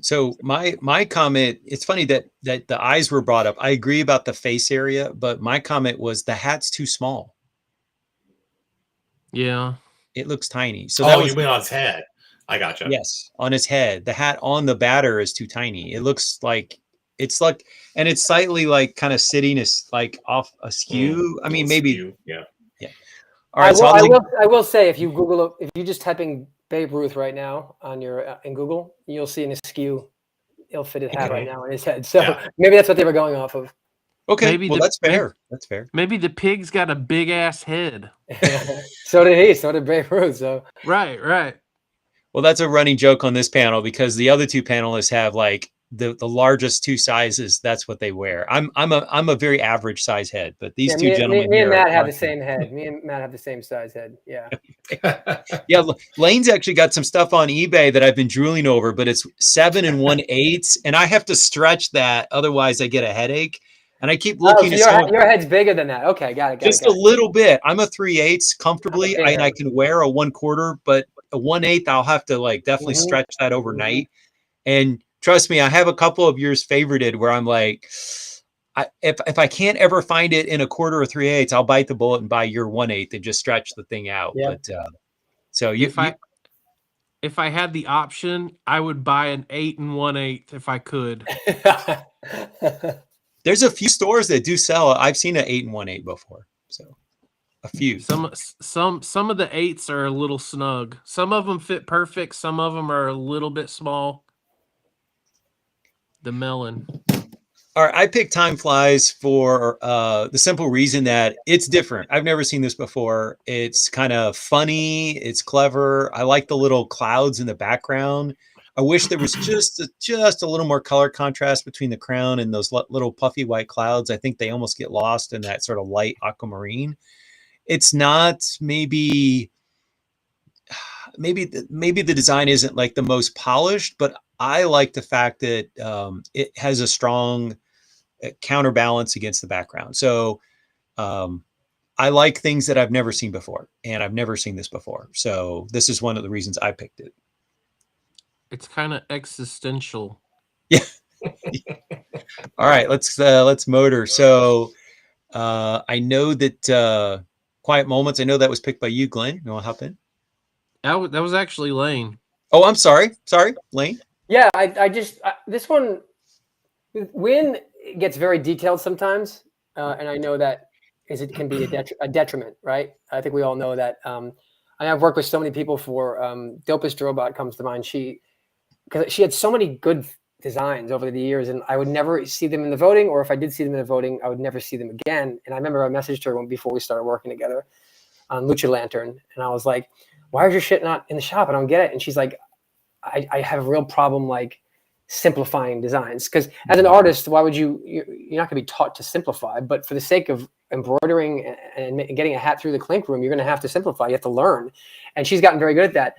So my comment, it's funny that the eyes were brought up. I agree about the face area, but my comment was the hat's too small. Yeah. It looks tiny. So that Oh, was you mean on his head? I gotcha. yes, on his head. The hat on the batter is too tiny. It looks like it's like, and it's slightly like kind of sitting as like off askew. I mean, maybe Skew. Yeah. all right. So I'll link, I will say if you Google, if you just typing Babe Ruth right now on your in Google, you'll see an askew, ill-fitted hat right now on his head. So Yeah. maybe that's what they were going off of. okay. Maybe Well, the that's fair. That's fair. maybe the pig's got a big ass head. So did he. So did Babe Ruth. So Right. Well, that's a running joke on this panel because the other two panelists have like the largest two sizes. That's what they wear. I'm a very average size head, but these yeah, two gentlemen me and here Matt have are- the same head. Me and Matt have the same size head. Yeah. Yeah, Layne's actually got some stuff on eBay that I've been drooling over, but it's 7 1/8, and I have to stretch that, otherwise I get a headache. And I keep Oh, looking so at your head's bigger than that. Okay, got it. just a little bit. I'm a 3/8 comfortably, Okay, and I can wear a 1/4, but a 1/8 I'll have to like definitely Mhm. stretch that overnight. And trust me, I have a couple of yours favorited where I'm like, if I can't ever find it in a 1/4 or 3/8, I'll bite the bullet and buy your 1/8 and just stretch the thing out. Yeah. But so you, If I had the option, I would buy an 8 1/8 if I could. there's a few stores that do sell. I've seen an 8 1/8 before, so a few. Some of the 8s are a little snug. Some of them fit perfect. Some of them are a little bit small. The melon. All right, I picked Time Flies for the simple reason that it's different. I've never seen this before. It's kind of funny. It's clever. I like the little clouds in the background. I wish there was just a little more color contrast between the crown and those little puffy white clouds. I think they almost get lost in that sort of light aquamarine. It's not maybe the design isn't like the most polished, but I like the fact that it has a strong counterbalance against the background. So I like things that I've never seen before, and I've never seen this before. So this is one of the reasons I picked it. It's kind of existential. Yeah. All right, let's motor. So I know that Quiet Moments. I know that was picked by you, Glenn. You want to hop in? That was actually Layne. Oh, I'm sorry, Layne. Yeah, this one, Win gets very detailed sometimes, and I know that it can be a detriment, right? I think we all know that. I've worked with so many people for Dopest Robot comes to mind. Because she had so many good designs over the years, and I would never see them in the voting, or if I did see them in the voting, I would never see them again. And I remember I messaged her before we started working together on Lucha Lantern, and I was like, "Why is your shit not in the shop? I don't get it." And she's like, I have a real problem like simplifying designs, because as an artist, why would you're not going to be taught to simplify, but for the sake of embroidering and getting a hat through the clink room, you're going to have to simplify. You have to learn, and she's gotten very good at that.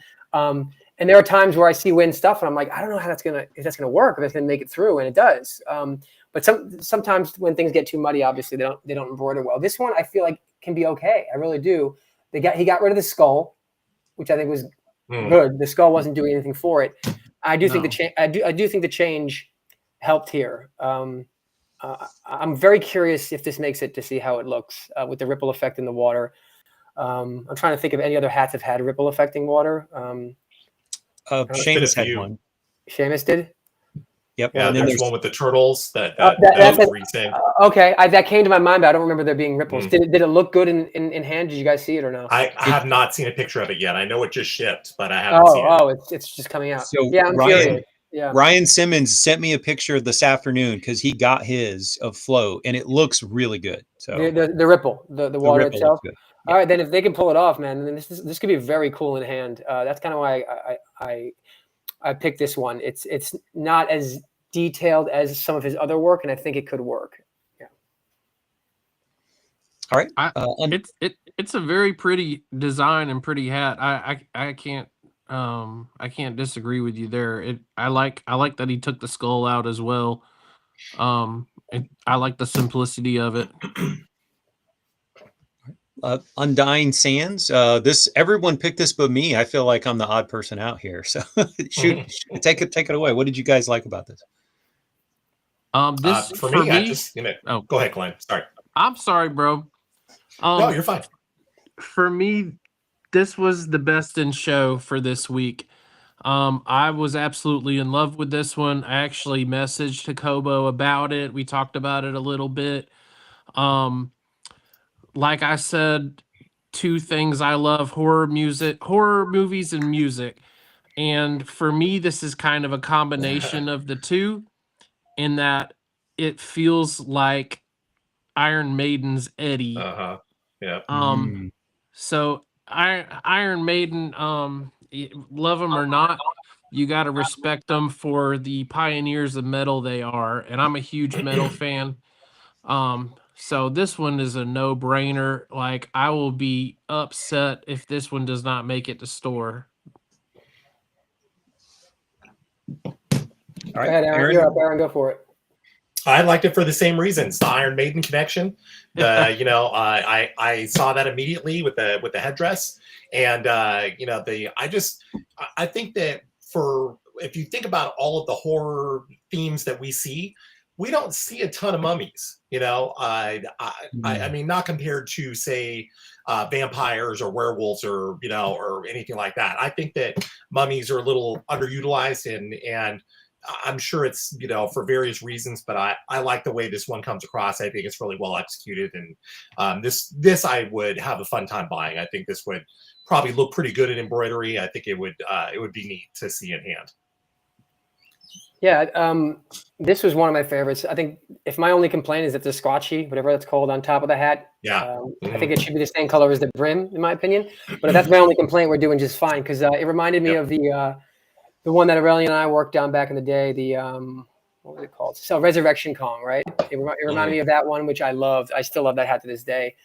And there are times where I see Win stuff, and I'm like, I don't know how if that's gonna work, if it's gonna make it through, and it does. But sometimes when things get too muddy, obviously they don't embroider well. This one I feel like can be okay. I really do. He got rid of the skull, which I think was good. The skull wasn't doing anything for it. I do think I do think the change helped here. I'm very curious if this makes it to see how it looks with the ripple effect in the water. I'm trying to think of any other hats have had ripple affecting water. Seamus had one. Seamus did. Yep. Yeah, and then there's one with the turtles that that's was recent. Okay, that came to my mind, but I don't remember there being ripples. Mm. Did it look good in hand? Did you guys see it or no? I have not seen a picture of it yet. I know it just shipped, but I haven't seen it. Oh, it's just coming out. So yeah, I'm curious. Yeah. Ryan Simmons sent me a picture this afternoon because he got his of float, and it looks really good. So the ripple, the water ripple itself. Yeah. All right, then if they can pull it off, man, then this could be very cool in hand. That's kind of why I picked this one. It's not as detailed as some of his other work, and I think it could work. Yeah. All right. It's a very pretty design and pretty hat. I can't disagree with you there. I like that he took the skull out as well. I like the simplicity of it. Undying Sands. Everyone picked this but me. I feel like I'm the odd person out here. So shoot, take it away. What did you guys like about this? For me, I just go ahead, Glenn. Sorry. I'm sorry, bro. No, you're fine. For me, this was the best in show for this week. I was absolutely in love with this one. I actually messaged Takobo about it. We talked about it a little bit. Like I said, two things I love: horror movies and music. And for me, this is kind of a combination of the two, in that it feels like Iron Maiden's Eddie. Yeah. So Iron Maiden, love them or not, you got to respect them for the pioneers of metal they are, and I'm a huge metal fan. So this one is a no-brainer. Like, I will be upset if this one does not make it to store. All right, go ahead, Aaron. You're up, Aaron. Go for it. I liked it for the same reasons. The Iron Maiden connection. I saw that immediately with the headdress, and I think that if you think about all of the horror themes that we see, we don't see a ton of mummies. I mean, not compared to say vampires or werewolves or anything like that. I think that mummies are a little underutilized, and I'm sure it's for various reasons, but I like the way this one comes across. I think it's really well executed, and this I would have a fun time buying. I think this would probably look pretty good in embroidery. I think it would be neat to see in hand. Yeah, this was one of my favorites. I think if my only complaint is that the squatchy, whatever that's called, on top of the hat, I think it should be the same color as the brim, in my opinion. But if that's my only complaint, we're doing just fine, because it reminded me of the one that Aurelian and I worked on back in the day, the what was it called? So Resurrection Kong, right? It reminded me of that one, which I loved. I still love that hat to this day.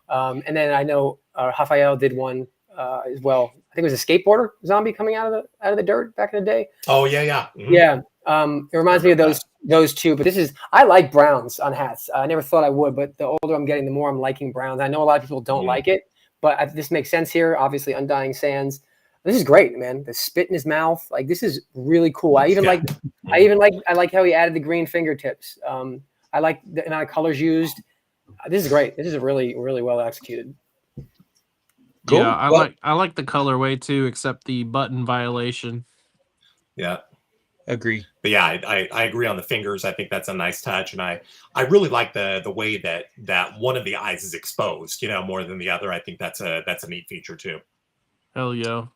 And then I know Raphael did one as well. I think it was a skateboarder zombie coming out of the dirt back in the day. Oh yeah. Yeah. It reminds me of those two. But I like browns on hats. I never thought I would, but the older I'm getting, the more I'm liking browns. I know a lot of people don't like it, but this makes sense here. Obviously, Undying Sands. This is great, man. The spit in his mouth, like, this is really cool. I like how he added the green fingertips. I like the amount of colors used. This is great. This is really, really well executed. Cool. Yeah, I like the colorway too, except the button violation. Yeah, agree. But yeah, I agree on the fingers. I think that's a nice touch, and I really like the way that one of the eyes is exposed, more than the other. I think that's a neat feature too. Hell yeah.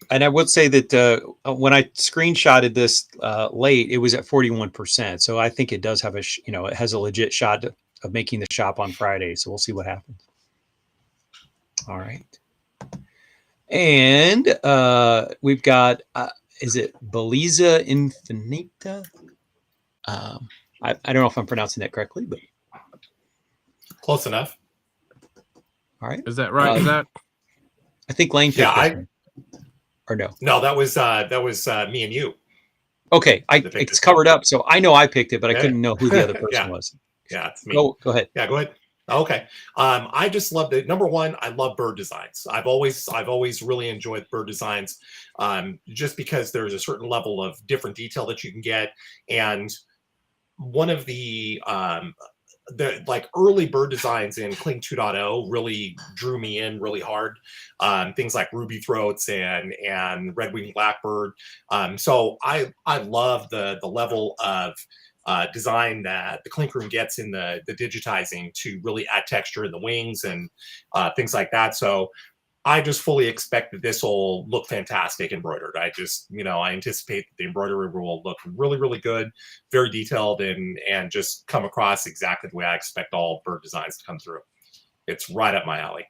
And I would say that when I screenshotted this late, it was at 41%. So I think it does have it has a legit shot of making the shop on Friday. So we'll see what happens. All right. And we've got, is it Beliza Infinita? I don't know if I'm pronouncing that correctly, but. Close enough. All right. Is that right? I think Layne picked this one. Or no? No, that was me and you. Okay, That picked it's this one. covered up, so I know I picked it, but I Yeah. couldn't know who the other person Yeah. was. Yeah, it's me. Go ahead. Yeah, go ahead. Okay. I just love the number one. I love bird designs. I've always really enjoyed bird designs, just because there's a certain level of different detail that you can get. And one of the like early bird designs in Kling 2.0 really drew me in really hard. Things like ruby throats and red-winged blackbird. So I love the level of design that the Clink Room gets in the digitizing to really add texture in the wings and things like that. So I just fully expect that this will look fantastic embroidered. I anticipate that the embroidery will look really, really good, very detailed, and just come across exactly the way I expect all bird designs to come through. It's right up my alley.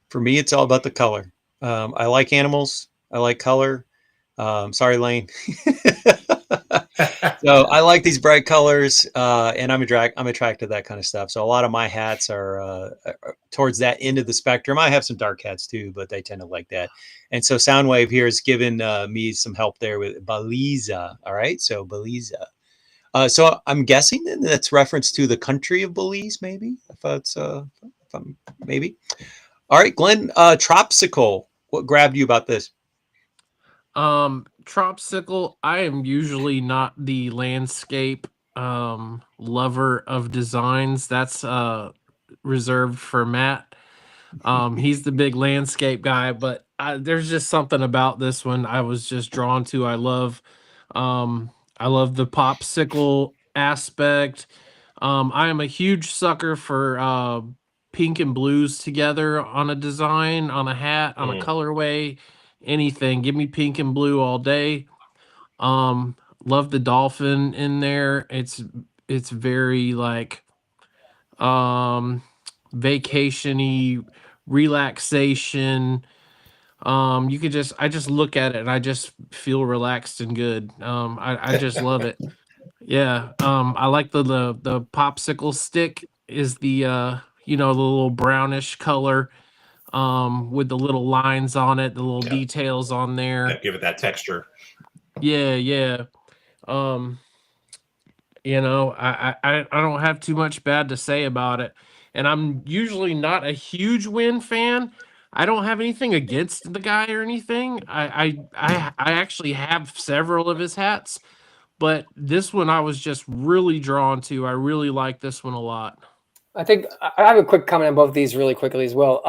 For me, it's all about the color. I like animals. I like color. Sorry, Layne. So I like these bright colors, and I'm attracted to that kind of stuff. So a lot of my hats are towards that end of the spectrum. I have some dark hats too, but they tend to like that. And so Soundwave here has given me some help there with Belize. All right, so Belize. So I'm guessing that that's reference to the country of Belize, maybe. Maybe. All right, Glenn. Tropsical. What grabbed you about this? Tropsicle, I am usually not the landscape lover of designs. That's reserved for Matt. He's the big landscape guy, but there's just something about this one I was just drawn to. I love the popsicle aspect. I am a huge sucker for pink and blues together on a design, on a hat, on a Mm, colorway, anything. Give me pink and blue all day. Um, Love the dolphin in there. It's very like um vacationy, relaxation. You could just I just look at it and I just feel relaxed and good. I just love it. Yeah. I like the popsicle stick is the the little brownish color with the little lines on it, the little yeah, details on yeah, there. give it that texture. Yeah, yeah. Um I don't have too much bad to say about it. And I'm usually not a huge Win fan. I don't have anything against the guy or anything. I actually have several of his hats, but this one I was just really drawn to. I really like this one a lot. I think I have a quick comment on both of these really quickly as well.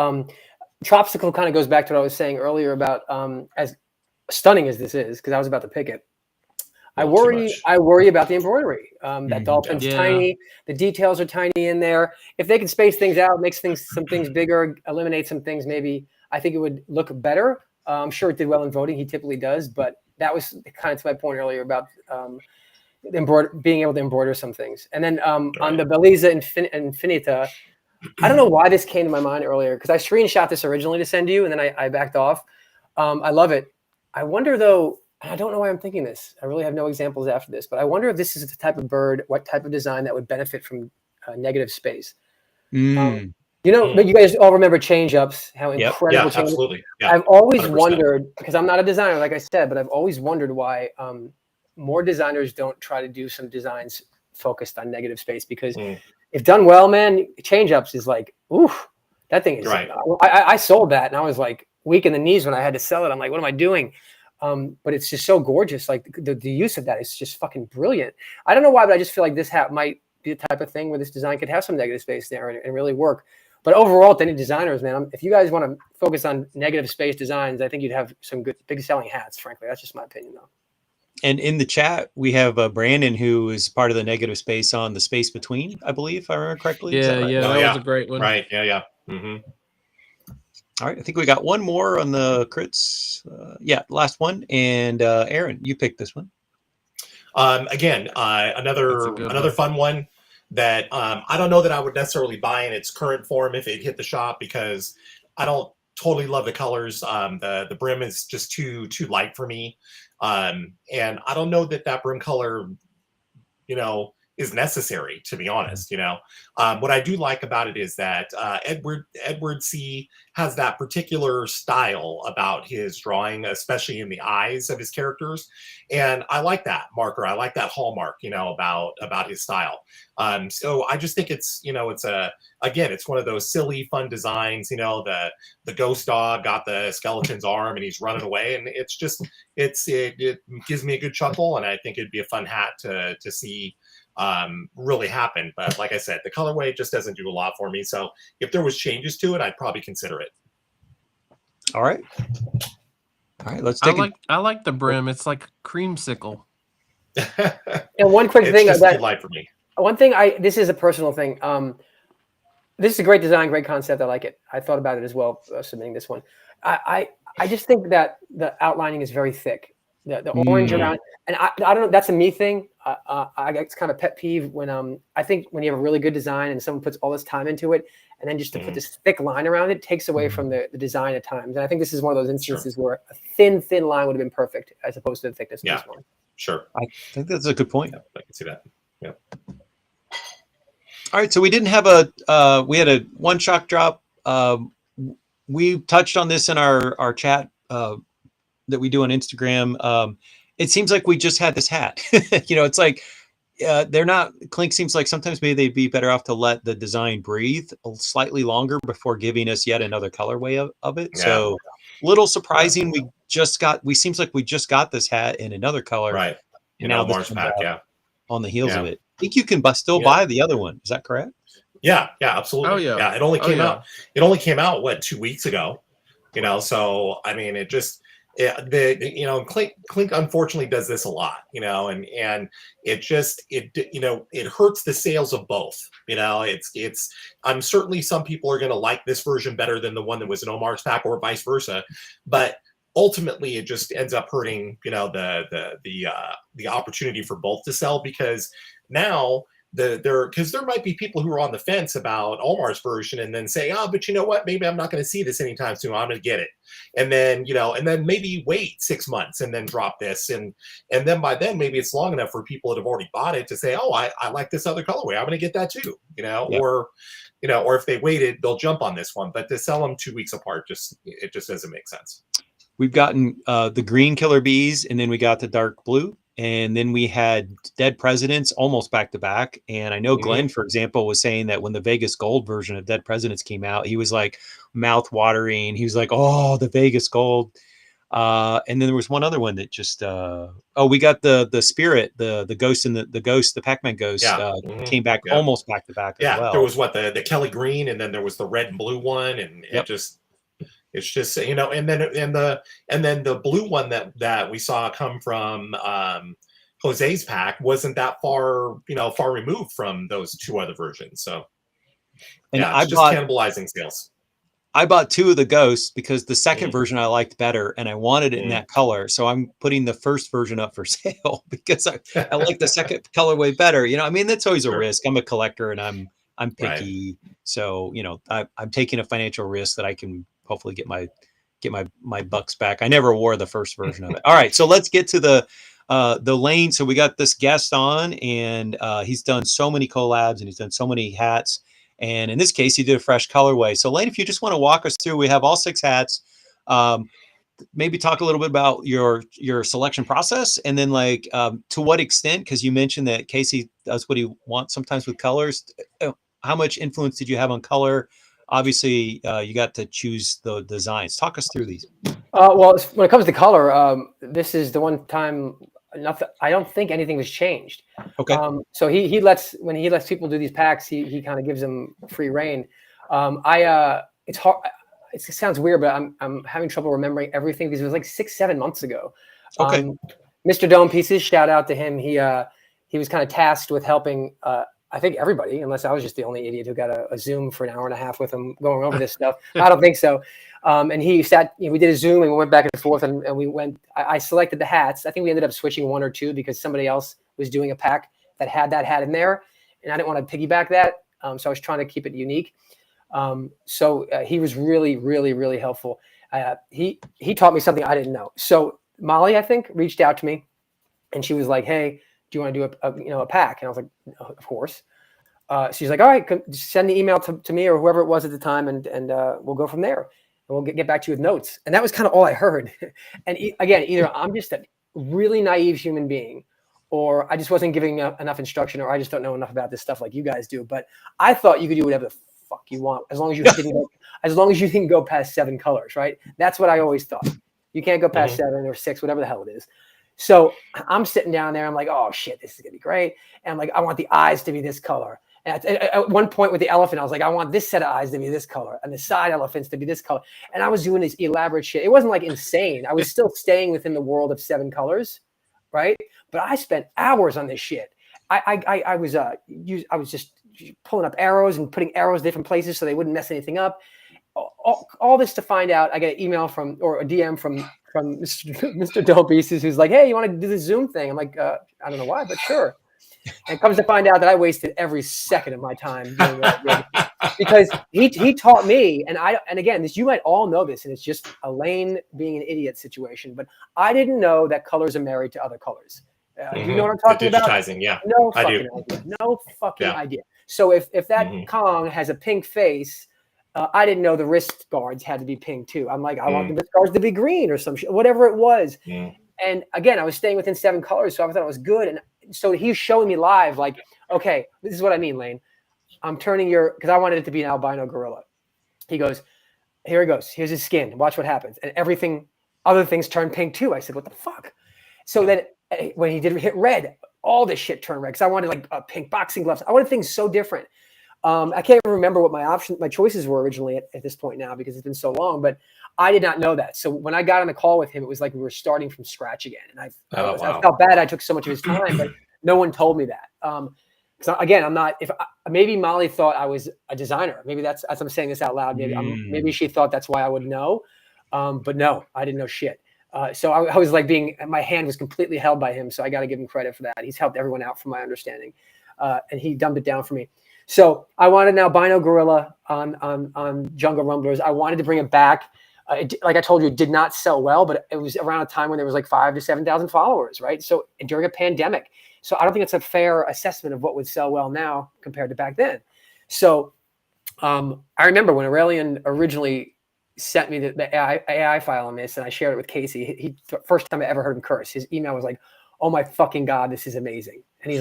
Tropsical kind of goes back to what I was saying earlier about as stunning as this is, because I was about to pick it. A little too much. I worry about the embroidery. That dolphin's Yeah. tiny. The details are tiny in there. If they can space things out, make some things bigger, eliminate some things, maybe I think it would look better. I'm sure it did well in voting. He typically does, but that was kind of to my point earlier about being able to embroider some things. And then on Right. the Belize Infinita, I don't know why this came to my mind earlier because I screenshot this originally to send you, and then I backed off. I love it. I wonder though. I don't know why I'm thinking this. I really have no examples after this, but I wonder if this is the type of bird, what type of design that would benefit from negative space. Mm. But you guys all remember change ups, how Yep. incredible Yeah, change. absolutely. Yeah, I've always 100%. wondered, because I'm not a designer, like I said, but I've always wondered why more designers don't try to do some designs focused on negative space. Because Mm, if done well, man, change ups is like, oof, that thing is. right. I sold that, and I was like weak in the knees when I had to sell it. I'm like, what am I doing? But it's just so gorgeous. Like the use of that is just fucking brilliant. I don't know why, but I just feel like this hat might be the type of thing where this design could have some negative space there and really work. But overall, to any designers, man, if you guys want to focus on negative space designs, I think you'd have some good, big selling hats. Frankly, that's just my opinion, though. And in the chat, we have Brandon, who is part of the negative space on the space between, I believe, if I remember correctly. Is Yeah, that right? yeah, Oh, that was yeah. a great one. Right. Yeah, yeah. Mm-hmm. All right. I think we got one more on the crits. Yeah, last one. And Aaron, you picked this one. Again, That's a another good another one. fun one that I don't know that I would necessarily buy in its current form if it hit the shop because I don't totally love the colors. The brim is just too light for me, and I don't know that brim color, is necessary, to be honest. What I do like about it is that Edward C has that particular style about his drawing, especially in the eyes of his characters, and I like that marker. I like that hallmark, about his style. So I just think it's one of those silly, fun designs. The ghost dog got the skeleton's arm and he's running away, and it gives me a good chuckle, and I think it'd be a fun hat to see really happen. But like I said, the colorway just doesn't do a lot for me. So if there was changes to it, I'd probably consider it. All right. Let's take I like the brim. It's like a creamsicle. And one quick thing just good light for me. One thing this is a personal thing. This is a great design, great concept. I like it. I thought about it as well, submitting this one. I just think that the outlining is very thick. The orange around, and I don't know. That's a me thing. It's kind of pet peeve when I think when you have a really good design and someone puts all this time into it, and then just to put this thick line around it takes away from the design at times. And I think this is one of those instances where a thin line would have been perfect as opposed to the thickness of this one. Sure. I think that's a good point. Yeah, I can see that. Yeah. All right. So we didn't have we had a one shock drop. We touched on this in our chat that we do on Instagram. It seems like we just had this hat. It's like they're not. Clink seems like sometimes maybe they'd be better off to let the design breathe slightly longer before giving us yet another colorway of it. Yeah. So little surprising. We seems like we just got this hat in another color. Right. Mars pack. Yeah. On the heels of it. I think you can still buy the other one. Is that correct? Yeah. Yeah. Absolutely. Oh yeah. Yeah. It only came out. It only came out 2 weeks ago. So I mean, it just. Clink unfortunately does this a lot, and it hurts the sales of both. I'm certainly some people are going to like this version better than the one that was in Omar's pack or vice versa, but ultimately it just ends up hurting, the opportunity for both to sell, because now because there might be people who are on the fence about Omar's version and then say, but you know what, maybe I'm not going to see this anytime soon. I'm going to get it. And then, and then maybe wait 6 months and then drop this. And then by then, maybe it's long enough for people that have already bought it to say, I like this other colorway. I'm going to get that too, or if they waited, they'll jump on this one. But to sell them 2 weeks apart, it just doesn't make sense. We've gotten the green killer bees, and then we got the dark blue. And then we had Dead Presidents almost back to back. And I know Glenn, for example, was saying that when the Vegas Gold version of Dead Presidents came out, he was like mouth watering. He was like, "Oh, the Vegas Gold." And then there was one other one that just we got the Spirit, the Ghost, and the Pac-Man Ghost came back almost back to back as well. There was the Kelly Green, and then there was the red and blue one, and it's just and then the blue one that we saw come from Jose's pack wasn't that far removed from those two other versions. So and it's just cannibalizing sales. I bought 2 of the Ghosts because the second version I liked better, and I wanted it in that color. So I'm putting the first version up for sale because I like the second colorway better. I mean, that's always a risk. I'm a collector and I'm picky. Right. So, I'm taking a financial risk that I can hopefully get my bucks back. I never wore the first version of it. All right, so let's get to the Layne. So we got this guest on, and he's done so many collabs and he's done so many hats. And in this case, he did a fresh colorway. So Layne, if you just want to walk us through, we have all 6 hats. Maybe talk a little bit about your selection process, and then to what extent, because you mentioned that Casey does what he wants sometimes with colors. How much influence did you have on color? Obviously, you got to choose the designs. Talk us through these. Well, when it comes to color, this is the one time I don't think anything was changed. Okay. So when he lets people do these packs, he kind of gives them free reign. It's hard. It sounds weird, but I'm having trouble remembering everything because it was 6-7 months ago. Okay. Mr. Dome Pieces, shout out to him. He was kind of tasked with helping. I think everybody, unless I was just the only idiot who got a Zoom for an hour and a half with him going over this stuff. I don't think so. And he sat, we did a Zoom and we went back and forth and we went, I selected the hats. I think we ended up switching 1 or 2 because somebody else was doing a pack that had that hat in there. And I didn't want to piggyback that. So I was trying to keep it unique. So he was really, really, really helpful. He taught me something I didn't know. So Molly, I think, reached out to me and she was like, "Hey, do you want to do a pack? And I was like, of course. She's like, all right, send the email to me or whoever it was at the time, and we'll go from there. And we'll get back to you with notes. And that was kind of all I heard. And again, either I'm just a really naive human being, or I just wasn't giving enough instruction, or I just don't know enough about this stuff like you guys do. But I thought you could do whatever the fuck you want as long as you didn't go past 7 colors, right? That's what I always thought. You can't go past 7 or 6, whatever the hell it is. So I'm sitting down there. I'm like, oh shit, this is gonna be great. And I'm like, I want the eyes to be this color. And at one point with the elephant, I was like, I want this set of eyes to be this color and the side elephants to be this color. And I was doing this elaborate shit. It wasn't like insane. I was still staying within the world of 7 colors, right? But I spent hours on this shit. I was just pulling up arrows and putting arrows in different places so they wouldn't mess anything up. All this to find out. I get an email or a DM from Mr. Dope Pieces, who's like, hey, you want to do the Zoom thing? I'm like, I don't know why, but sure. And comes to find out that I wasted every second of my time doing what I did. Because he taught me, and again, you might all know this, and it's just a Layne being an idiot situation, but I didn't know that colors are married to other colors. Do you know what I'm talking about? Digitizing, yeah. No I fucking do. idea. No fucking idea. So if that Kong has a pink face, I didn't know the wrist guards had to be pink too. I'm like, I want the wrist guards to be green or some shit, whatever it was. And again, I was staying within 7 colors, so I thought it was good. And so he's showing me live, like, okay, this is what I mean, Layne. I'm turning because I wanted it to be an albino gorilla. He goes, here he goes. Here's his skin. Watch what happens. And other things turn pink too. I said, what the fuck? So then when he did hit red, all this shit turned red because I wanted like pink boxing gloves. I wanted things so different. I can't even remember what my choices were originally at this point now because it's been so long, but I did not know that. So when I got on the call with him, it was like we were starting from scratch again. And I felt bad. I took so much of his time, but no one told me that. So again, I'm not, maybe Molly thought I was a designer. Maybe that's, as I'm saying this out loud, maybe she thought that's why I would know. But no, I didn't know shit. So I was like my hand was completely held by him. So I got to give him credit for that. He's helped everyone out from my understanding. And he dumbed it down for me. So I wanted an albino gorilla on Jungle Rumblers. I wanted to bring it back. Like I told you, it did not sell well, but it was around a time when there was like 5,000 to 7,000 followers, right? So during a pandemic. So I don't think it's a fair assessment of what would sell well now compared to back then. So I remember when Aurelian originally sent me the AI file on this and I shared it with Casey. First time I ever heard him curse. His email was like, oh my fucking God, this is amazing. And he's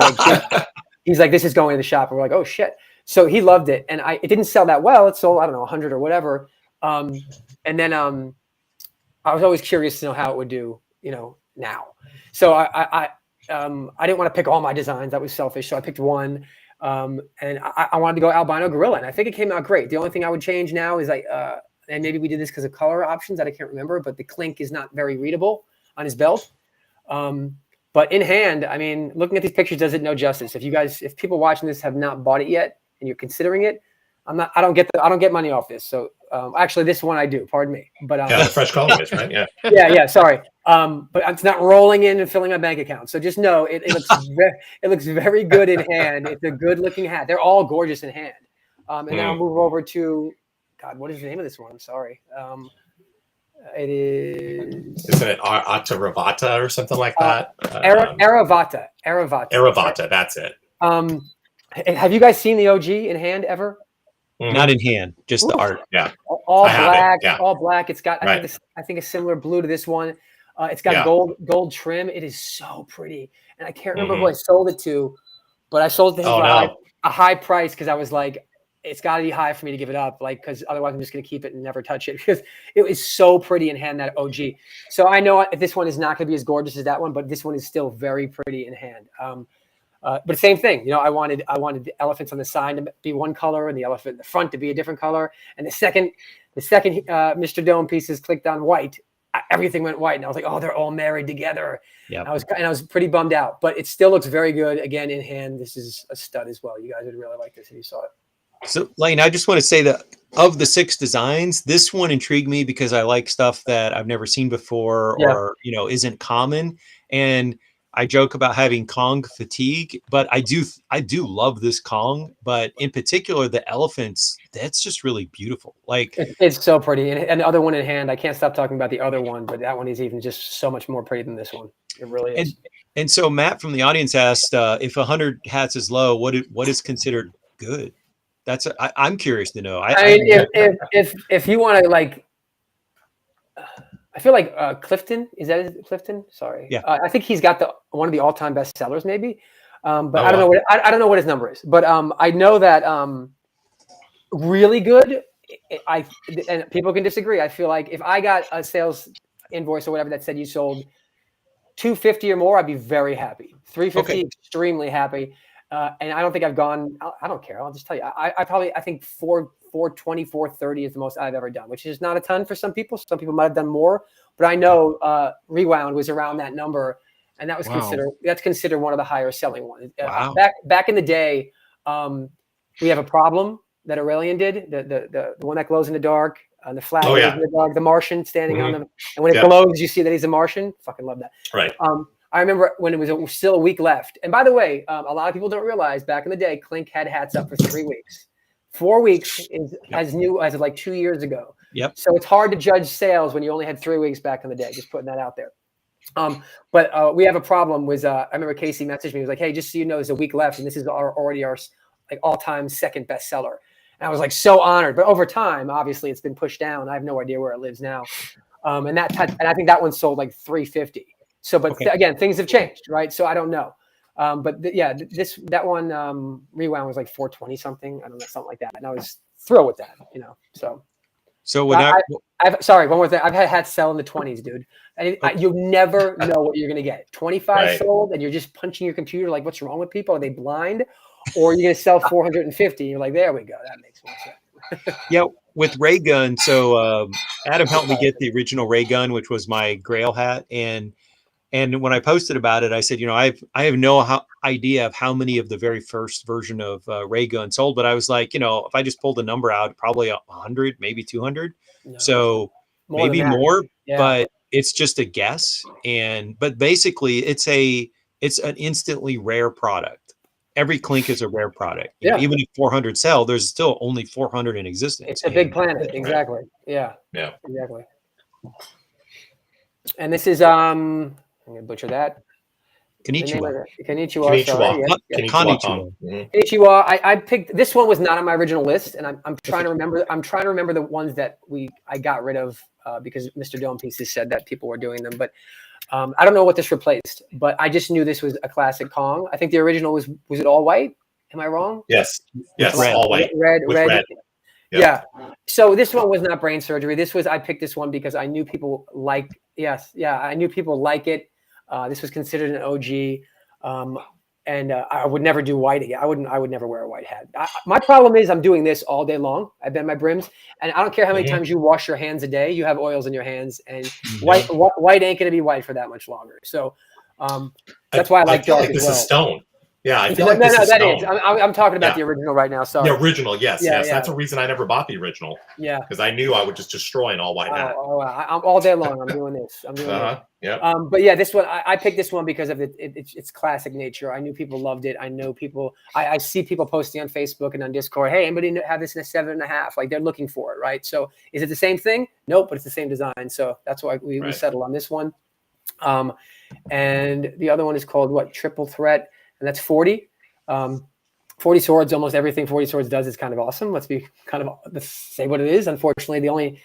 like, this is going to the shop. And we're like, oh shit. So he loved it. And it didn't sell that well. It sold, I don't know, 100 or whatever. And then I was always curious to know how it would do, now. So I didn't want to pick all my designs. That was selfish. So I picked one. And I wanted to go albino gorilla. And I think it came out great. The only thing I would change now is and maybe we did this because of color options that I can't remember, but the clink is not very readable on his belt. But in hand, I mean, looking at these pictures does it no justice. If people watching this have not bought it yet and you're considering it, I don't get money off this. So actually this one I do, pardon me. But the Fresh Colorways, right? Yeah. yeah, sorry. But it's not rolling in and filling my bank account. So just know it looks very good in hand. It's a good looking hat. They're all gorgeous in hand. And then I'll move over to God, what is the name of this one? I'm sorry. It is. Isn't it Ataravata or something like that? Aravata. Aravata, that's it. Have you guys seen the OG in hand ever? Not in hand, just the art. Yeah. All black. Yeah. All black. It's got Right. I think a similar blue to this one. It's got gold trim. It is so pretty. And I can't remember who I sold it to, but I sold it to him for a high price because I was like, it's got to be high for me to give it up, because otherwise I'm just going to keep it and never touch it because it was so pretty in hand, that OG. So I know this one is not going to be as gorgeous as that one, but this one is still very pretty in hand. But same thing, I wanted the elephants on the side to be one color and the elephant in the front to be a different color. And the second Mr. Dome pieces clicked on white, everything went white, and I was like, oh, they're all married together. Yeah. I was pretty bummed out, but it still looks very good. Again, in hand, this is a stud as well. You guys would really like this if you saw it. So Layne, I just want to say that of the 6 designs, this one intrigued me because I like stuff that I've never seen before or, isn't common. And I joke about having Kong fatigue, but I do love this Kong, but in particular, the elephants, that's just really beautiful. Like it's so pretty. And the other one in hand, I can't stop talking about the other one, but that one is even just so much more pretty than this one. It really is. And so Matt from the audience asked if 100 hats is low, what is considered good? I'm curious to know. I mean, if you want to like, I feel like Clifton, Clifton? Sorry, Yeah. I think he's got one of the all-time best sellers, maybe. But Oh, I don't know I don't know what his number is. But I know that really good. And people can disagree. I feel like if I got a sales invoice or whatever that said you sold 250 or more, I'd be very happy. 350, extremely happy. And I don't think I've gone. I don't care. I'll just tell you. I think 420, 430 is the most I've ever done, which is not a ton for some people. Some people might have done more, but I know Rewound was around that number, and that was considered one of the higher selling ones. Wow. Back in the day, we have a problem that Aurelian did, the one that glows in the dark, the flag Oh, yeah. in the dark, the Martian standing on them, and when it glows, you see that he's a Martian. Fucking love that. Right. I remember when it was still a week left. And by the way, a lot of people don't realize back in the day, Clink had hats up for 3 weeks. 4 weeks is as new as like 2 years ago. Yep. So it's hard to judge sales when you only had 3 weeks back in the day. Just putting that out there. But we have a problem with, I remember Casey messaged me. He was like, hey, just so you know, there's a week left. And this is already our like all-time second bestseller. And I was like so honored. But over time, obviously, it's been pushed down. I have no idea where it lives now. And I think that one sold like 350. So, but again, things have changed, right? So I don't know. But that one Rewound was like 420 something. I don't know, something like that. And I was thrilled with that, you know. So when sorry, one more thing. I've had hats sell in the 20s, dude. And you never know what you're gonna get. 25 sold, and you're just punching your computer like, what's wrong with people? Are they blind? Or you're gonna sell 450. And you're like, there we go. That makes more sense. Yeah, with ray gun. So Adam helped me get the original ray gun, which was my Grail hat, and when I posted about it, I said, you know, I have no idea of how many of the very first version of ray gun sold, but I was like, you know, if I just pulled a number out, probably 100, maybe 200. No, so maybe more, yeah. But it's just a guess. But basically, it's an instantly rare product. Every Clink is a rare product. You know, even if 400 sell, there's still only 400 in existence. It's a big planet. Exactly. Yeah. Yeah. Exactly. And this is I'm gonna butcher that. Konnichiwa. Konnichiwa. Sorry. Konnichiwa. Konnichiwa. I picked this one, was not on my original list, and I'm trying to remember. I'm trying to remember the ones that I got rid of because Mr. Dome Pieces said that people were doing them. But I don't know what this replaced. But I just knew this was a classic Kong. I think the original was it all white? Am I wrong? Yes. Red. All white. Red. Yep. Yeah. So this one was not brain surgery. I picked this one because I knew people like. Yes. Yeah. I knew people like it. This was considered an OG, and I would never do white again. I would never wear a white hat. My problem is I'm doing this all day long. I bend my brims, and I don't care how many times you wash your hands a day. You have oils in your hands, and white ain't gonna be white for that much longer. So that's why I like dark as well. This is stone. Yeah, I feel no, like this is that stone. is. I'm talking about the original right now. Sorry. The original, yes. Yeah. That's a reason I never bought the original. Yeah. Because I knew I would just destroy an all white hat. I'm all day long. I'm doing this. Yeah. But yeah, this one I picked this one because of its classic nature. I knew people loved it. I know people. I see people posting on Facebook and on Discord. Hey, anybody have this in a 7.5? Like they're looking for it, right? So is it the same thing? Nope, but it's the same design. So that's why we settled on this one. And the other one is called what? Triple Threat, and that's 40. 40 swords, almost everything 40 swords does is kind of awesome. Let's say what it is. Unfortunately, the only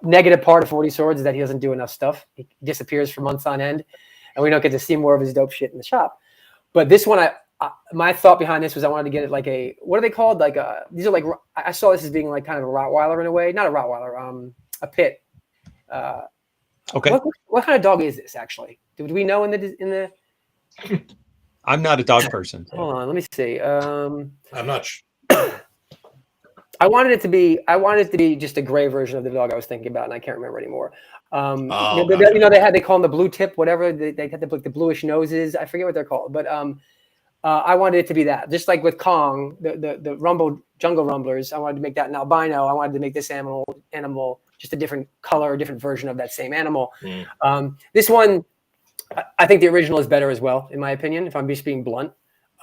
negative part of 40 swords is that he doesn't do enough stuff. He disappears for months on end, and we don't get to see more of his dope shit in the shop. But this one, my thought behind this was I wanted to get it like what are they called? Like these are like, I saw this as being like kind of a Rottweiler in a way. Not a Rottweiler, a pit. Okay. What kind of dog is this actually? Do we know in the I'm not a dog person. Hold on, let me see. I'm not sure. I wanted it to be just a gray version of the dog I was thinking about, and I can't remember anymore. They call them the blue tip, whatever. They had the bluish noses. I forget what they're called, but I wanted it to be that. Just like with Kong, the jungle rumblers, I wanted to make that an albino. I wanted to make this animal just a different color, a different version of that same animal. This one, I think the original is better as well, in my opinion, if I'm just being blunt.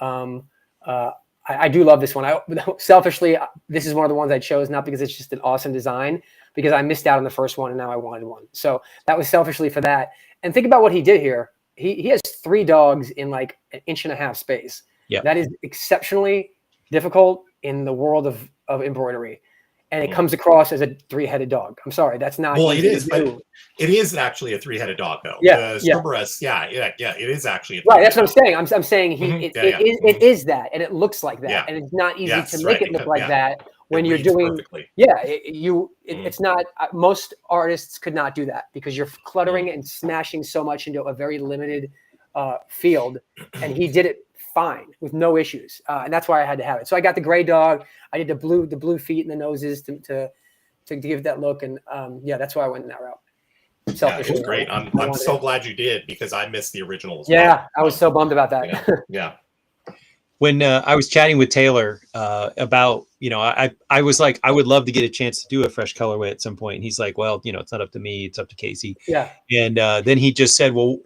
I do love this one. Selfishly, this is one of the ones I chose, not because it's just an awesome design, because I missed out on the first one and now I wanted one. So that was selfishly for that. And think about what he did here. he has 3 dogs in like an inch and a half space. Yeah. That is exceptionally difficult in the world of embroidery. And it comes across as a 3-headed dog. I'm sorry, that's not Well, it easy is, to but do. it is actually a 3-headed dog, though. Yeah, The yeah. Cerberus, yeah, it is actually a Right, 3-headed that's what I'm dog. saying. I'm saying it is that, and it looks like that, Yeah. and it's not easy to Yes, make right, it look because like that when it you're reads doing. perfectly. Yeah, it's not. Most artists could not do that because you're cluttering and smashing so much into a very limited field, and he did it fine with no issues, and that's why I had to have it. So I got the gray dog. I did the blue feet and the noses to give that look, and yeah, that's why I went in that route. Yeah, it's great. I'm so glad you did because I missed the original as well. Yeah, I was so bummed about that. Yeah. When I was chatting with Taylor about, I was like, I would love to get a chance to do a fresh colorway at some point. And he's like, well, it's not up to me. It's up to Casey. Yeah. And then he just said, well,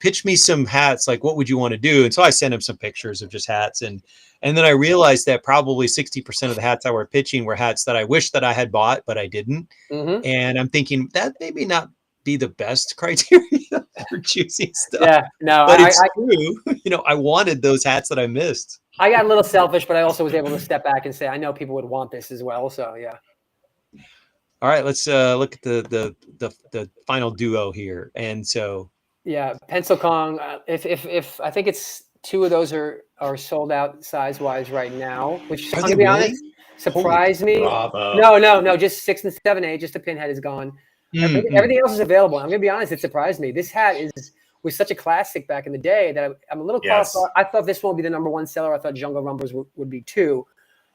pitch me some hats. Like, what would you want to do? And so I sent him some pictures of just hats. And then I realized that probably 60% of the hats I were pitching were hats that I wish that I had bought, but I didn't. Mm-hmm. And I'm thinking that maybe not be the best criteria for choosing stuff. Yeah, no, but it's true. I wanted those hats that I missed. I got a little selfish, but I also was able to step back and say, I know people would want this as well. So yeah. All right, let's look at the final duo here. And so yeah, Pencil Kong. If I think it's 2 of those are sold out size wise right now, which I'm gonna be honest, surprised me. Bravo. No, just 6 and 7A. Just the pinhead is gone. Everything else is available. I'm gonna be honest, it surprised me. This hat was such a classic back in the day that I'm a little caught off. I thought this one would be the #1 seller. I thought Jungle Rumblers would be 2.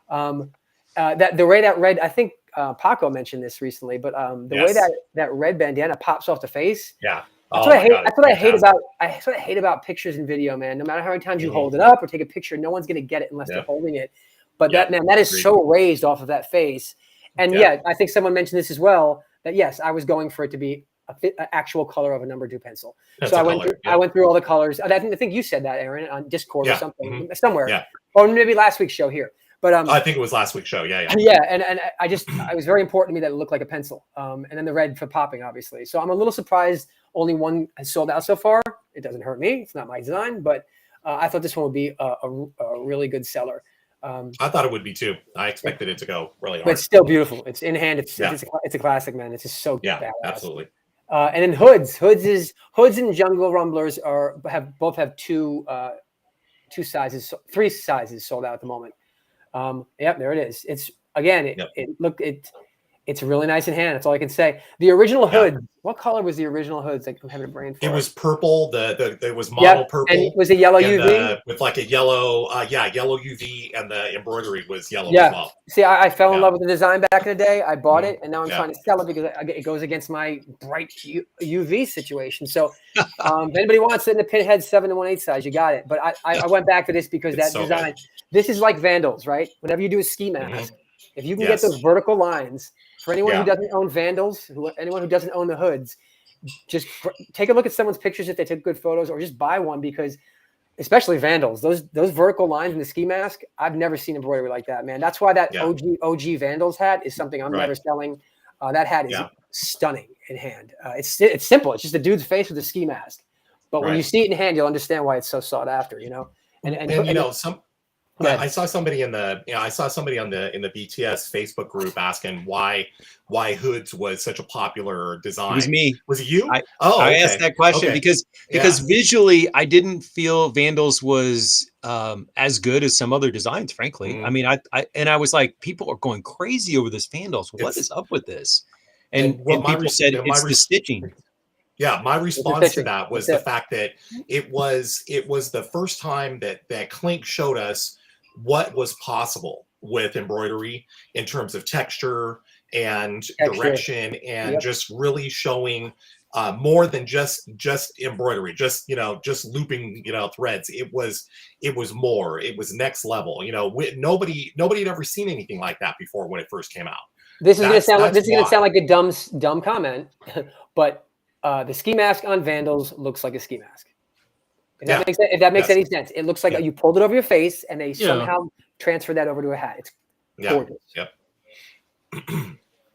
That the way that red, I think Paco mentioned this recently, but the way that red bandana pops off the face. Yeah. That's what I hate. That's what I hate about pictures and video, man. No matter how many times you hold it up or take a picture, no one's gonna get it unless they're holding it. But that is so raised off of that face. And I think someone mentioned this as well. That yes, I was going for it to be an actual color of a #2 pencil. So I went through all the colors. I think you said that, Aaron, on Discord or something, somewhere, or maybe last week's show here. But I think it was last week's show. Yeah. Yeah, and it was very important to me that it looked like a pencil. And then the red for popping, obviously. So I'm a little surprised only one has sold out so far. It doesn't hurt me. It's not my design, but I thought this one would be a really good seller. I thought it would be too. I expected it to go really hard. But it's still beautiful. It's in hand. It's a classic, man. It's just so badass. Absolutely. And then hoods and Jungle Rumblers both have 2 sizes, 3 sizes sold out at the moment. There it is. It's again, it's really nice in hand. That's all I can say. The original hood. What color was the original hood? Like I'm having a brain fart. It was purple. It was model purple. And it was a yellow UV with like a yellow, yellow UV, and the embroidery was yellow as well. See, I fell in love with the design back in the day. I bought it, and now I'm trying to sell it because it goes against my bright UV situation. So, if anybody wants it in the pinhead 7 1/8 size, you got it. But I went back to this because that design. Good. This is like Vandals, right? Whenever you do a ski mask, if you can get those vertical lines. For anyone who doesn't own Vandals, anyone who doesn't own the hoods, just take a look at someone's pictures if they took good photos, or just buy one because, especially Vandals, those vertical lines in the ski mask, I've never seen embroidery like that, man. That's why that OG Vandals hat is something I'm never selling. That hat is stunning in hand. It's simple. It's just a dude's face with a ski mask, but when you see it in hand, you'll understand why it's so sought after. I saw somebody in the in the BTS Facebook group asking why hoods was such a popular design. It was me. Was it you? I asked that question because visually I didn't feel Vandals was as good as some other designs, frankly. I mean, I was like, people are going crazy over this Vandals. What is up with this? And people said it's the stitching. Yeah, my response to that was the fact that it was the first time that Clink showed us what was possible with embroidery in terms of texture and direction and just really showing more than just embroidery, just looping threads. It was more. It was next level. Nobody had ever seen anything like that before when it first came out. This is gonna sound like a dumb comment, but the ski mask on Vandals looks like a ski mask. If that makes any sense, it looks like you pulled it over your face and they somehow transferred that over to a hat. It's gorgeous. Yep.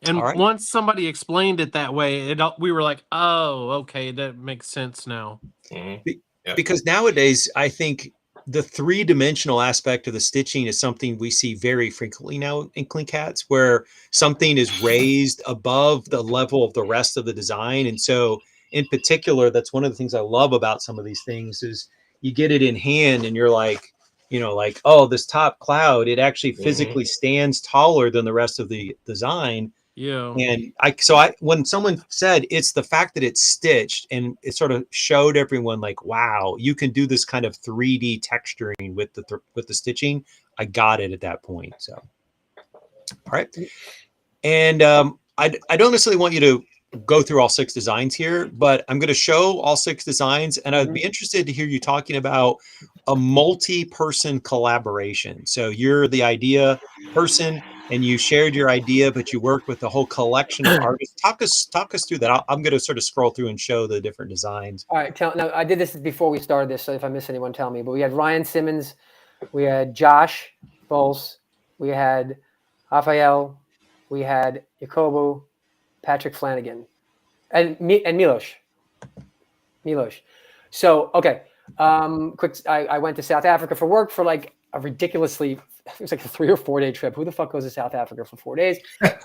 And All right. once somebody explained it that way, we were like, oh, okay, that makes sense now. Mhm. Be- Yep. Because nowadays, I think the three-dimensional aspect of the stitching is something we see very frequently now in clean cats, where something is raised above the level of the rest of the design. And so, in particular, that's one of the things I love about some of these things is you get it in hand and you're like, like, oh, this top cloud, it actually Mhm. physically stands taller than the rest of the design. Yeah. And when someone said it's the fact that it's stitched, and it sort of showed everyone like, wow, you can do this kind of 3D texturing with the stitching. I got it at that point. So, all right. And I don't necessarily want you to go through all 6 designs here, but I'm going to show all 6 designs, and I'd be interested to hear you talking about a multi-person collaboration. So you're the idea person, and you shared your idea, but you worked with a whole collection of artists. Talk us through that. I'm going to sort of scroll through and show the different designs. All right. Now, I did this before we started this, so if I miss anyone, tell me. But we had Ryan Simmons, we had Josh Bowles, we had Raphael, we had Jacobo, Patrick Flanagan, and Milos. So, okay. Quick. I went to South Africa for work for like a ridiculously, it was like a 3 or 4 day trip. Who the fuck goes to South Africa for 4 days? It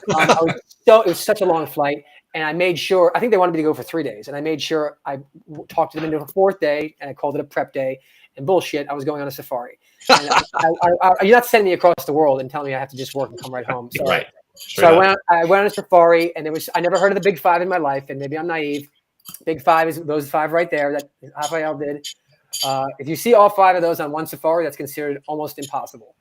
was such a long flight. And I made sure, I think they wanted me to go for 3 days. And I made sure I talked to them into a 4th day, and I called it a prep day. And bullshit, I was going on a safari. And you're not sending me across the world and telling me I have to just work and come right home. So, Right. So I went on a safari, and I never heard of the Big 5 in my life, and maybe I'm naive. Big 5 is those 5 right there that Raphael did. If you see all 5 of those on one safari, that's considered almost impossible.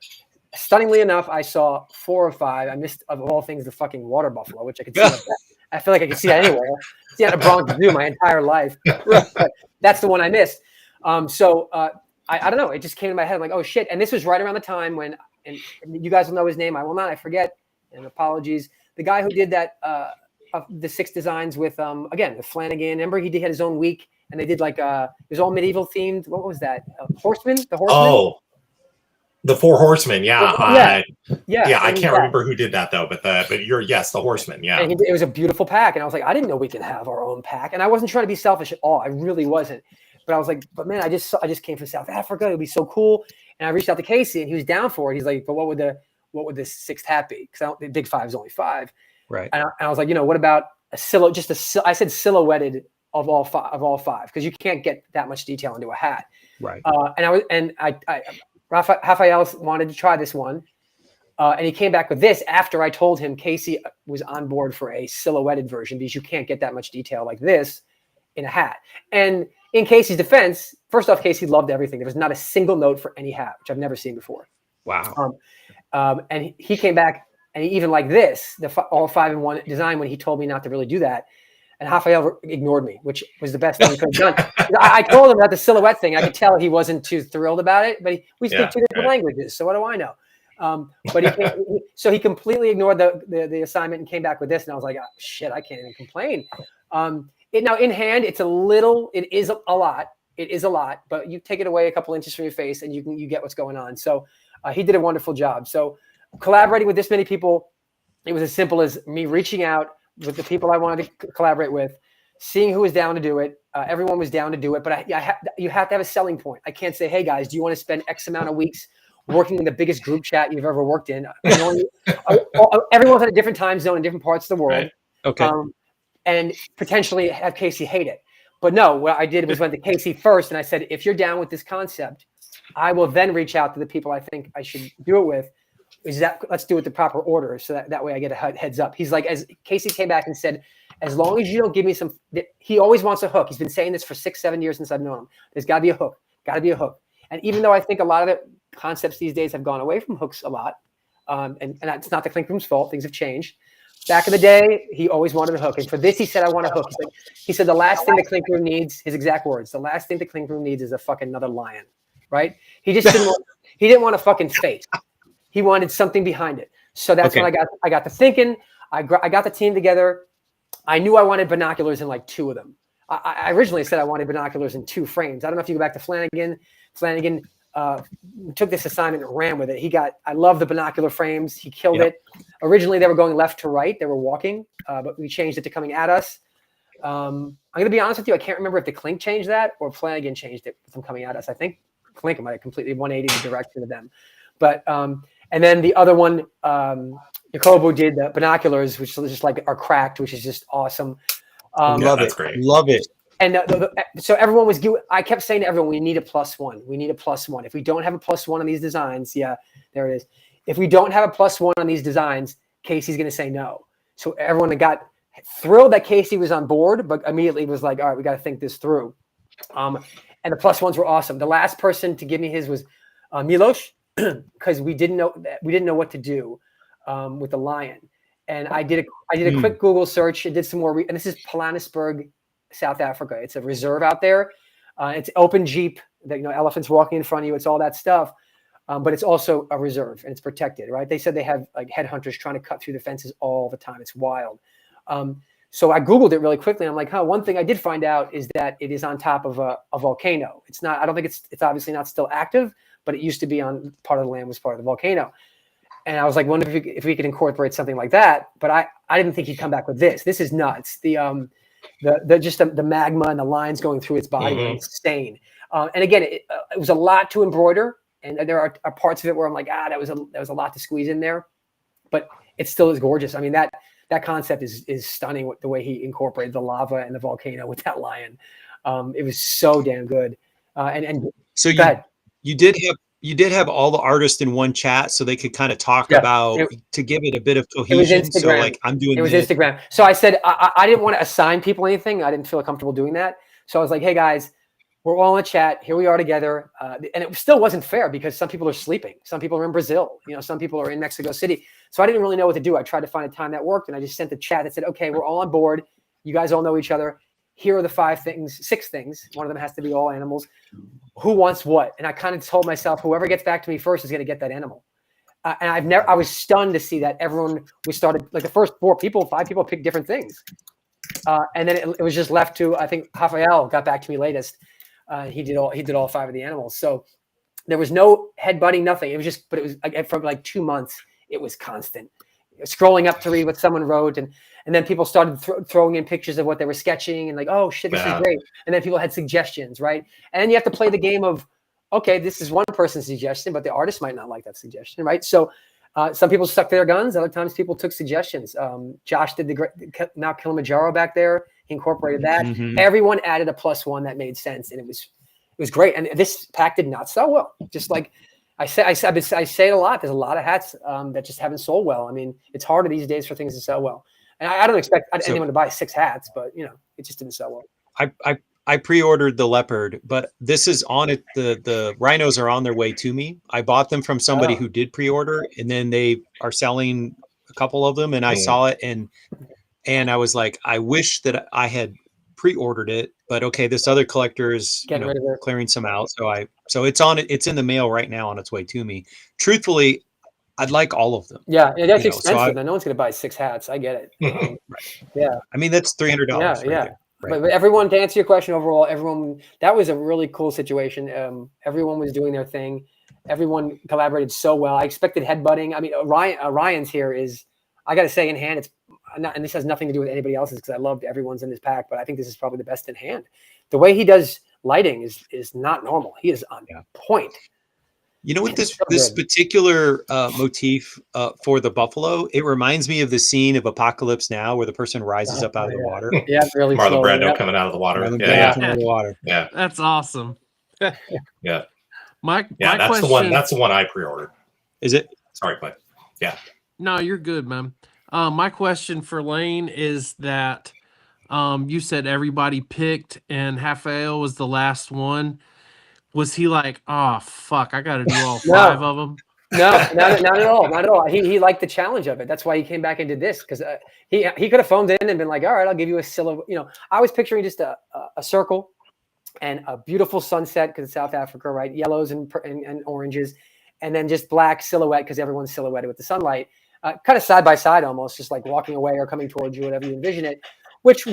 Stunningly enough, I saw 4 or 5. I missed, of all things, the fucking water buffalo, which I could see. I feel like I could see that anywhere. See at a Bronx Zoo my entire life. But that's the one I missed. I don't know. It just came to my head. I'm like, oh shit! And this was right around the time when, and you guys will know his name. I will not. I forget. And apologies. The guy who did that, the 6 designs with again with Flanagan. Remember, he had his own week, and they did like it was all medieval themed. What was that? Horseman? The Horseman? Oh, the 4 Horsemen. Yeah. Yeah. I can't remember who did that though, but the Horsemen. Yeah. And it was a beautiful pack, and I was like, I didn't know we could have our own pack, and I wasn't trying to be selfish at all. I really wasn't. But I was like, but man, I just came from South Africa. It'd be so cool. And I reached out to Casey, and he was down for it. He's like, but what would the 6th hat be? Because the Big 5 is only 5. Right. And I was like, what about I said silhouetted of all 5 because you can't get that much detail into a hat. Right. Raphael wanted to try this one, and he came back with this after I told him Casey was on board for a silhouetted version because you can't get that much detail like this in a hat. And in Casey's defense, first off, Casey loved everything. There was not a single note for any hat, which I've never seen before. Wow. And he came back, and he even liked this, all 5-in-1 design, when he told me not to really do that. And Raphael ignored me, which was the best thing he could have done. I told him about the silhouette thing. I could tell he wasn't too thrilled about it, but we speak 2 different languages, so what do I know? But he completely ignored the assignment and came back with this, and I was like, oh, shit, I can't even complain. Now in hand, it is a lot, but you take it away a couple inches from your face, and you get what's going on. So he did a wonderful job. So collaborating with this many people, it was as simple as me reaching out with the people I wanted to collaborate with, seeing who was down to do it. Everyone was down to do it, but you have to have a selling point. I can't say, hey guys, do you want to spend X amount of weeks working in the biggest group chat you've ever worked in? Everyone's in a different time zone in different parts of the world. Right. Okay. And potentially have Casey hate it. But no, what I did was went to Casey first, and I said, if you're down with this concept, I will then reach out to the people I think I should do it with. Let's do it the proper order, so that way I get a heads up. He's like, as Casey came back and said, as long as you don't give me some, he always wants a hook. He's been saying this for 6-7 years since I've known him. There's got to be a hook. And even though I think a lot of the concepts these days have gone away from hooks a lot, and it's not the Clink Room's fault. Things have changed. Back in the day, he always wanted a hook. And for this, he said, I want a hook. He said, the last thing the Clink Room needs, his exact words, the last thing the Clink Room needs is a fucking another lion, right? He just didn't want a fucking face. He wanted something behind it. So that's when I got to thinking. I got the team together. I knew I wanted binoculars in like 2 of them. I originally said I wanted binoculars in 2 frames. I don't know if you go back to Flanagan. Flanagan took this assignment and ran with it. I love the binocular frames. He killed Yep. it. Originally, they were going left to right. They were walking, but we changed it to coming at us. I'm going to be honest with you. I can't remember if the Clink changed that or Flanagan changed it from coming at us. I think Clink might have completely 180 the direction of them. But and then the other one, Jacobo did the binoculars, which is just like are cracked, which is just awesome. Love that's it. great. Love it. And so everyone was. I kept saying to everyone, "We need a +1. We need a +1. If we don't have a +1 on these designs, yeah, there it is. If we don't have a +1 on these designs, Casey's going to say no." So everyone got thrilled that Casey was on board, but immediately was like, "All right, we got to think this through." And the +1s were awesome. The last person to give me his was Milos, because we didn't know what to do with the lion. And I did a quick Google search and did some more. And this is Johannesburg, South Africa. It's a reserve out there. It's open jeep. Elephants walking in front of you. It's all that stuff. But it's also a reserve and it's protected, right? They said they have like headhunters trying to cut through the fences all the time. It's wild. So I Googled it really quickly. And I'm like, one thing I did find out is that it is on top of a volcano. It's not, I don't think it's obviously not still active, but it used to be on part of the land was part of the volcano. And I was like, wonder if we could incorporate something like that. But I didn't think he'd come back with this. This is nuts. The magma and the lines going through its body are insane. And again, it was a lot to embroider. And there are parts of it where I'm like, that was a lot to squeeze in there. But it still is gorgeous. I mean, that concept is stunning, the way he incorporated the lava and the volcano with that lion. It was so damn good. And so you did have all the artists in one chat so they could kind of talk about to give it a bit of cohesion. So like I'm doing it was Instagram. So I said I didn't want to assign people anything. I didn't feel comfortable doing that. So I was like, hey guys, we're all in the chat. Here we are together. And it still wasn't fair because some people are sleeping. Some people are in Brazil. Some people are in Mexico City. So I didn't really know what to do. I tried to find a time that worked. And I just sent the chat that said, okay, we're all on board. You guys all know each other. Here are the 6 things. One of them has to be all animals. Who wants what? And I kind of told myself, whoever gets back to me first is going to get that animal. And I was stunned to see that we started like the first 5 people picked different things. And then it was just left to, I think Rafael got back to me latest. He did all 5 of the animals. So there was no headbutting, nothing. It was just, but it was like from like 2 months, it was constant. Scrolling up to read what someone wrote, and then people started throwing in pictures of what they were sketching, and like, oh shit, this is great. And then people had suggestions, right? And then you have to play the game of, okay, this is one person's suggestion, but the artist might not like that suggestion, right? So some people stuck to their guns. Other times people took suggestions. Josh did the Mount Kilimanjaro back there. He incorporated that. Everyone added a +1 that made sense, and it was great. And this pack did not sell well. Just like I say it a lot. There's a lot of hats that just haven't sold well. I mean, it's harder these days for things to sell well. And I don't expect anyone to buy 6 hats, but it just didn't sell well. I pre-ordered the leopard, but this is on it. The rhinos are on their way to me. I bought them from somebody who did pre-order, and then they are selling a couple of them. And I saw it, and I was like, I wish that I had pre-ordered it, but okay, this other collector is clearing some out. So it's on it. It's in the mail right now on its way to me. Truthfully, I'd like all of them. Yeah, that's expensive. No one's going to buy 6 hats. I get it. Right. Yeah. I mean, that's $300. Yeah. Right. But everyone, to answer your question overall, that was a really cool situation. Everyone was doing their thing. Everyone collaborated so well. I expected headbutting. I mean, Ryan's here is, I got to say, in hand, it's not, and this has nothing to do with anybody else's because I loved everyone's in this pack, but I think this is probably the best in hand. The way he does lighting is not normal. He is on point. You know what, this particular motif for the buffalo, it reminds me of the scene of Apocalypse Now where the person rises up out of the water. Yeah, really. Marlon Brando coming out of the water. Coming out of the water. Yeah. That's awesome. Yeah. My that's question, the one. That's the one I pre-ordered. Is it? Sorry, but yeah. No, you're good, man. My question for Layne is that you said everybody picked and Rafael was the last one. Was he like, oh fuck, I got to do all 5 of them? No, not at all. Not at all. He liked the challenge of it. That's why he came back and did this, because he could have phoned in and been like, all right, I'll give you a silhouette. I was picturing just a circle and a beautiful sunset because it's South Africa, right? Yellows and oranges, and then just black silhouette because everyone's silhouetted with the sunlight, kind of side by side almost, just like walking away or coming towards you, whatever you envision it, which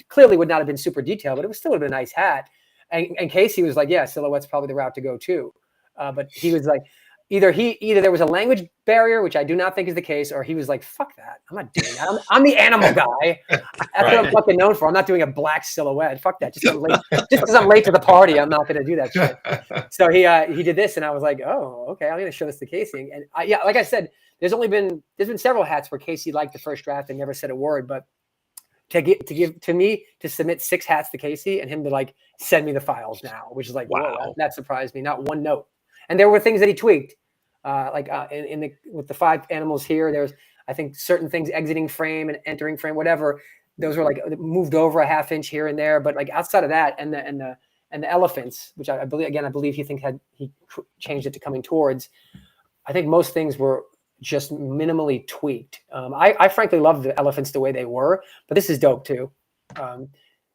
clearly would not have been super detailed, but it would still have been a nice hat. And Casey was like, yeah, silhouette's probably the route to go too. But he was like, either there was a language barrier, which I do not think is the case, or he was like, fuck that. I'm not doing that. I'm the animal guy. That's what I'm fucking known for. I'm not doing a black silhouette. Fuck that. Just because I'm late to the party, I'm not going to do that shit. So he did this, and I was like, oh, okay, I'm going to show this to Casey. And yeah, like I said, there's been several hats where Casey liked the first draft and never said a word, but to submit 6 hats to Casey and him to like send me the files now, which is like, wow, whoa, that surprised me. Not one note. And there were things that he tweaked, with the 5 animals here. There's, I think, certain things exiting frame and entering frame, whatever. Those were like moved over a half inch here and there. But like outside of that, and the elephants, which I believe he changed it to coming towards. I think most things were just minimally tweaked. I frankly love the elephants the way they were, but this is dope too.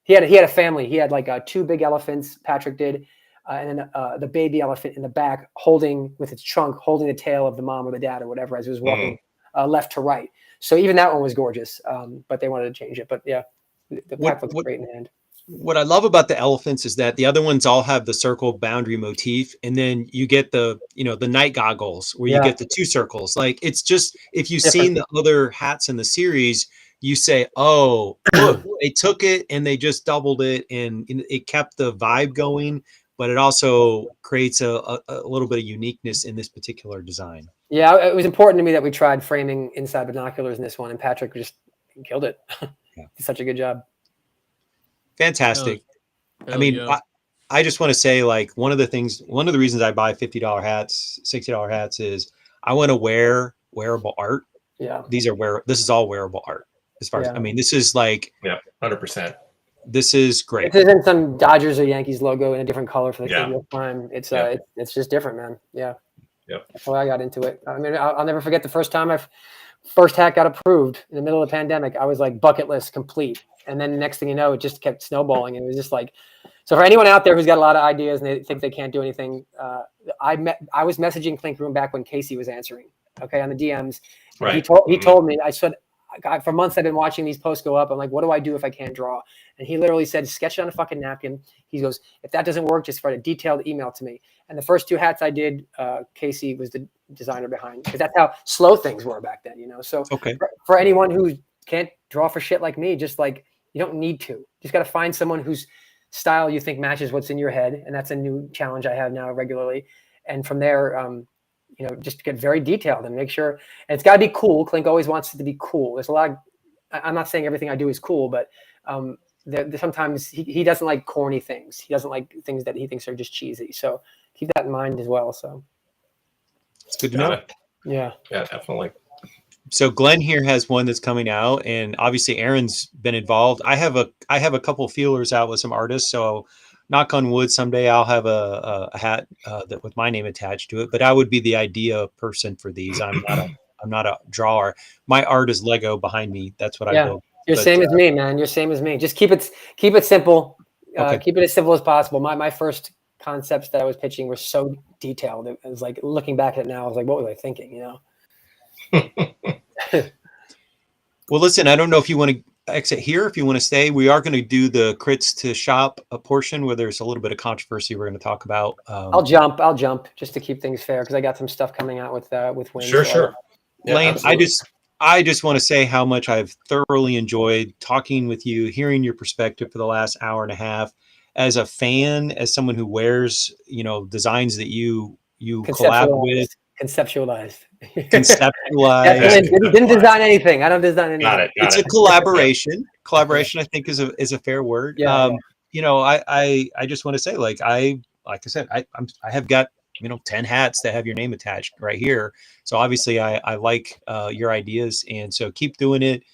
He had a family. He had like 2 big elephants. Patrick did. And then the baby elephant in the back with its trunk, holding the tail of the mom or the dad or whatever as it was walking left to right. So even that one was gorgeous, but they wanted to change it. But yeah, the pack looks great in hand. What I love about the elephants is that the other ones all have the circle boundary motif, and then you get the night goggles where you get the 2 circles. Like, it's just, if you've seen the other hats in the series, you say, oh, look, they took it and they just doubled it, and it kept the vibe going. But it also creates a little bit of uniqueness in this particular design. Yeah, it was important to me that we tried framing inside binoculars in this one, and Patrick just killed it. Yeah. Did such a good job. Fantastic. I mean, yeah. I just want to say, like, one of the reasons I buy $50 hats, $60 hats is I want to wear wearable art. Yeah. This is all wearable art. As far as, I mean, this is like, 100%. This is great. If there's some Dodgers or Yankees logo in a different color for the time, it's just different, man. Yeah. Yep. That's why I got into it. I mean, I'll never forget the first time first hat got approved in the middle of the pandemic. I was like, bucket list complete. And then the next thing you know, it just kept snowballing. And it was just like, so for anyone out there who's got a lot of ideas and they think they can't do anything, I was messaging Clink Room back when Casey was answering, on the DMs. Right. He told me, I said, for months I've been watching these posts go up. I'm like, what do I do if I can't draw? And he literally said, sketch it on a fucking napkin. He goes, if that doesn't work, just write a detailed email to me. And the first 2 hats I did, Casey was the designer behind, because that's how slow things were back then, So for anyone who can't draw for shit like me, just like, you don't need to. You just got to find someone whose style you think matches what's in your head. And that's a new challenge I have now regularly. And from there, just get very detailed and make sure, and it's got to be cool. Clink always wants it to be cool. There's a lot I'm not saying everything I do is cool, but sometimes he doesn't like corny things. He doesn't like things that he thinks are just cheesy. So keep that in mind as well. So it's good to know. Yeah. Yeah, definitely. So Glenn here has one that's coming out, and obviously Aaron's been involved. I have a couple of feelers out with some artists. So knock on wood, someday I'll have a hat that with my name attached to it. But I would be the idea person for these. I'm not a drawer. My art is Lego behind me. That's what I build. You're same as me, man. You're same as me. Just keep it simple. Keep it as simple as possible. My first concepts that I was pitching were so detailed. It was like, looking back at it now, I was like, what was I thinking? Well, listen, I don't know if you want to exit here, if you want to stay. We are going to do the crits to shop a portion where there's a little bit of controversy we're going to talk about. I'll jump just to keep things fair, because I got some stuff coming out with Win. Sure. Yeah, Layne, I just want to say how much I've thoroughly enjoyed talking with you, hearing your perspective for the last hour and a half. As a fan, as someone who wears, designs that you collab with. Conceptualized. Didn't design anything. I don't design anything. Got it. It's a collaboration. Collaboration, I think, is a fair word. Yeah. I just want to say, like I said, I have got 10 hats that have your name attached right here. So obviously I like your ideas, and so keep doing it.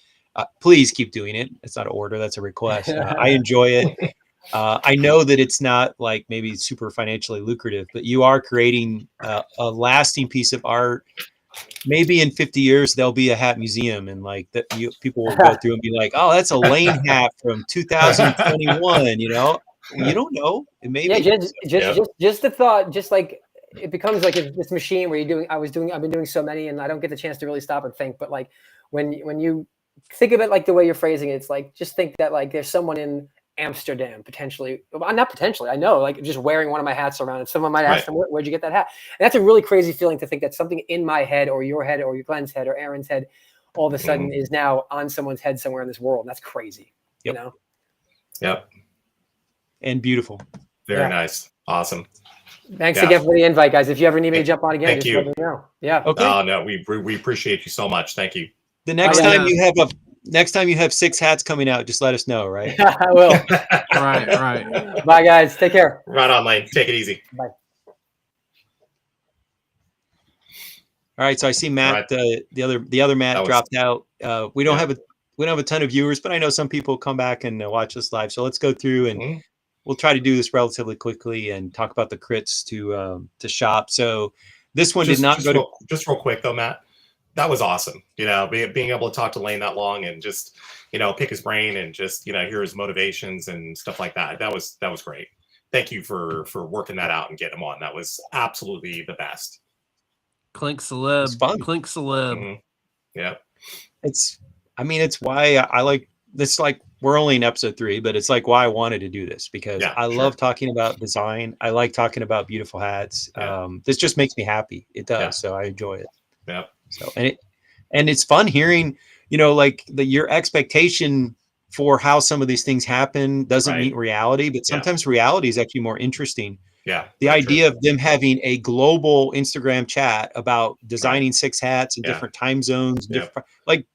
Please keep doing it. It's not an order, that's a request. I enjoy it. I know that it's not like maybe super financially lucrative, but you are creating a lasting piece of art. Maybe in 50 years there'll be a hat museum, and people will go through and be like, "Oh, that's a Layne hat from 2021." You don't know. It may be. Just the thought, just like it becomes like this machine where I've been doing so many, and I don't get the chance to really stop and think. But like when you think of it like the way you're phrasing it, it's like, just think that like there's someone in Amsterdam, potentially. Well, not potentially. I know, like just wearing one of my hats around, and someone might ask them, "Where'd you get that hat?" And that's a really crazy feeling to think that something in my head, or your head, or your Glenn's head, or Aaron's head, all of a sudden is now on someone's head somewhere in this world. That's crazy. Yep. You know. Yep. And beautiful. Very nice. Awesome. Thanks again for the invite, guys. If you ever need me to jump on again, Thank just you. let me know. Yeah. Okay. Oh no, we appreciate you so much. Thank you. The next time you have 6 hats coming out, just let us know, right? I will. Right. Bye, guys. Take care. Right on, Layne. Take it easy. Bye. All right. So I see Matt, the other Matt dropped out. We don't have a ton of viewers, but I know some people come back and watch us live. So let's go through and we'll try to do this relatively quickly and talk about the crits to shop. So this one did not go just real quick though, Matt. That was awesome. You know, being able to talk to Layne that long and just, you know, pick his brain and just, you know, hear his motivations and stuff like that. That was great. Thank you for working that out and getting him on. That was absolutely the best. Clink celeb. It's fun. Clink celeb. Yeah. It's why I like this. Like, we're only in episode 3, but it's like why I wanted to do this, because I love talking about design. I like talking about beautiful hats. This just makes me happy. It does. Yeah. So I enjoy it. Yeah. So, and it's fun hearing, you know, like your expectation for how some of these things happen doesn't meet reality, but sometimes reality is actually more interesting. Yeah. The idea of them having a global Instagram chat about designing 6 hats in different time zones, like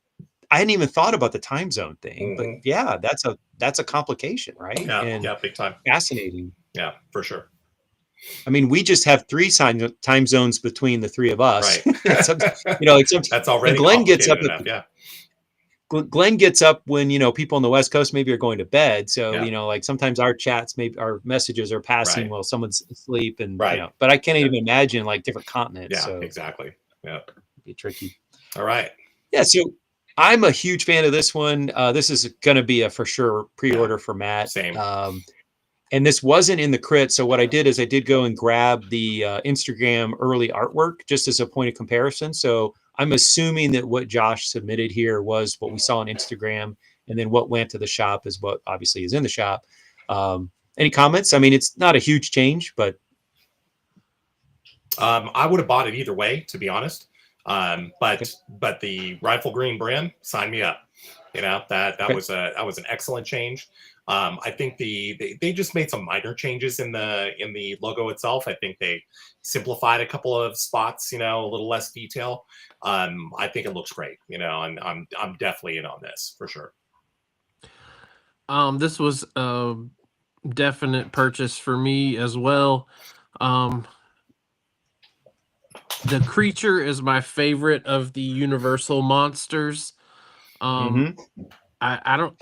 I hadn't even thought about the time zone thing, but yeah, that's a complication, right? Yeah, big time. Fascinating. Yeah, for sure. I mean, we just have 3 time zones between the 3 of us. Right. You know, that's already Glenn gets up enough, Glenn gets up when, you know, people on the West Coast maybe are going to bed. So, you know, like sometimes our chats, maybe our messages are passing while someone's asleep, and you know, but I can't even imagine like different continents. Yeah, so exactly. Yeah. It'd be tricky. All right. Yeah. So I'm a huge fan of this one. This is going to be a for sure pre-order for Matt. Same. And this wasn't in the crit. So what I did is I did go and grab the Instagram early artwork just as a point of comparison. So I'm assuming that what Josh submitted here was what we saw on Instagram, and then what went to the shop is what obviously is in the shop. Any comments? I mean, it's not a huge change, but I would have bought it either way, to be honest. But the rifle green brim, sign me up. You know, that was an excellent change. I think they just made some minor changes in the logo itself. I think they simplified a couple of spots, you know, a little less detail. I think it looks great, you know, and I'm definitely in on this for sure. This was a definite purchase for me as well. The creature is my favorite of the Universal monsters. I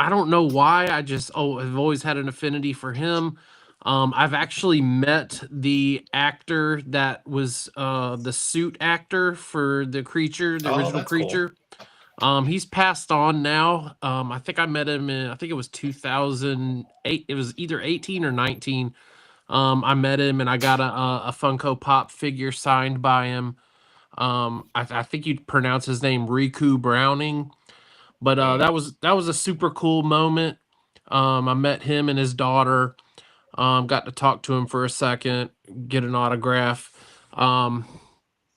don't know why. I've always had an affinity for him. I've actually met the actor that was the suit actor for the creature, the original creature. Cool. He's passed on now. I think I met him in, I think it was 2008. It was either 18 or 19. I met him and I got a Funko Pop figure signed by him. I think you'd pronounce his name Riku Browning. But that was a super cool moment. I met him and his daughter. Got to talk to him for a second, get an autograph. But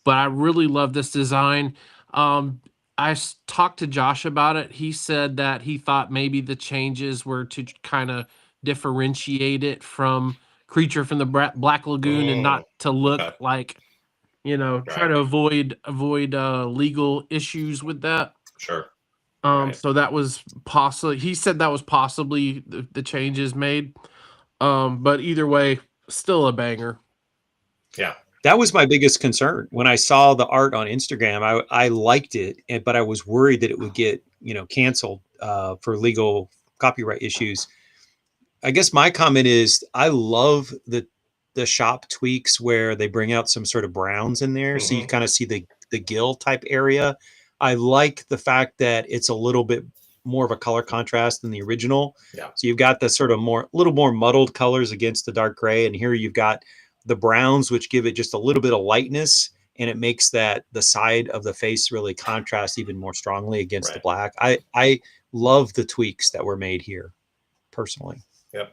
I really love this design. I talked to Josh about it. He said that he thought maybe the changes were to kind of differentiate it from Creature from the Black Lagoon and not to look like, you know, try to avoid legal issues with that. Sure. So that was possibly, he said that was possibly the changes made. But either way, still a banger. Yeah. That was my biggest concern when I saw the art on Instagram. I liked it, but I was worried that it would get, you know, canceled for legal copyright issues. I guess my comment is I love the shop tweaks where they bring out some sort of browns in there. So you kind of see the gill type area. I like the fact that it's a little bit more of a color contrast than the original. Yeah. So you've got the sort of little more muddled colors against the dark gray. And here you've got the browns, which give it just a little bit of lightness. And it makes the side of the face really contrast even more strongly against the black. I love the tweaks that were made here personally. Yep.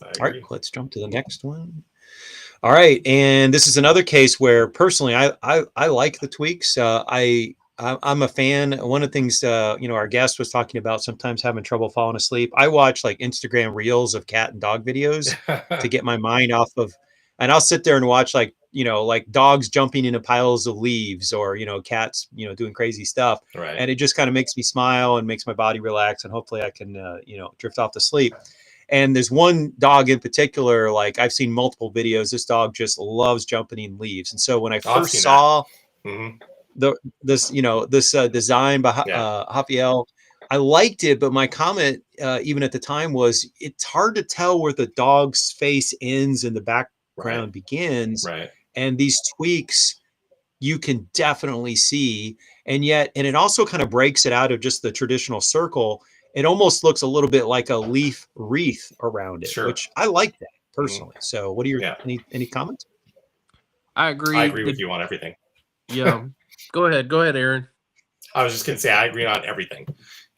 All right, let's jump to the next one. All right, and this is another case where personally I like the tweaks. I'm a fan. One of the things our guest was talking about, sometimes having trouble falling asleep. I watch like Instagram reels of cat and dog videos to get my mind off of, and I'll sit there and watch like dogs jumping into piles of leaves, or cats doing crazy stuff, Right. and it just kind of makes me smile and makes my body relax, and hopefully I can drift off to sleep. And there's one dog in particular, like I've seen multiple videos. This dog just loves jumping in leaves. And so when I first saw this design by Rafael, I liked it. But my comment, even at the time, was it's hard to tell where the dog's face ends and the background begins. Right. And these tweaks you can definitely see. And it also kind of breaks it out of just the traditional circle. It almost looks a little bit like a leaf wreath around it, which I like that personally. So what are your any comments? I agree. I agree with you on everything. Yeah. Go ahead, Aaron. I was just going to say, I agree on everything.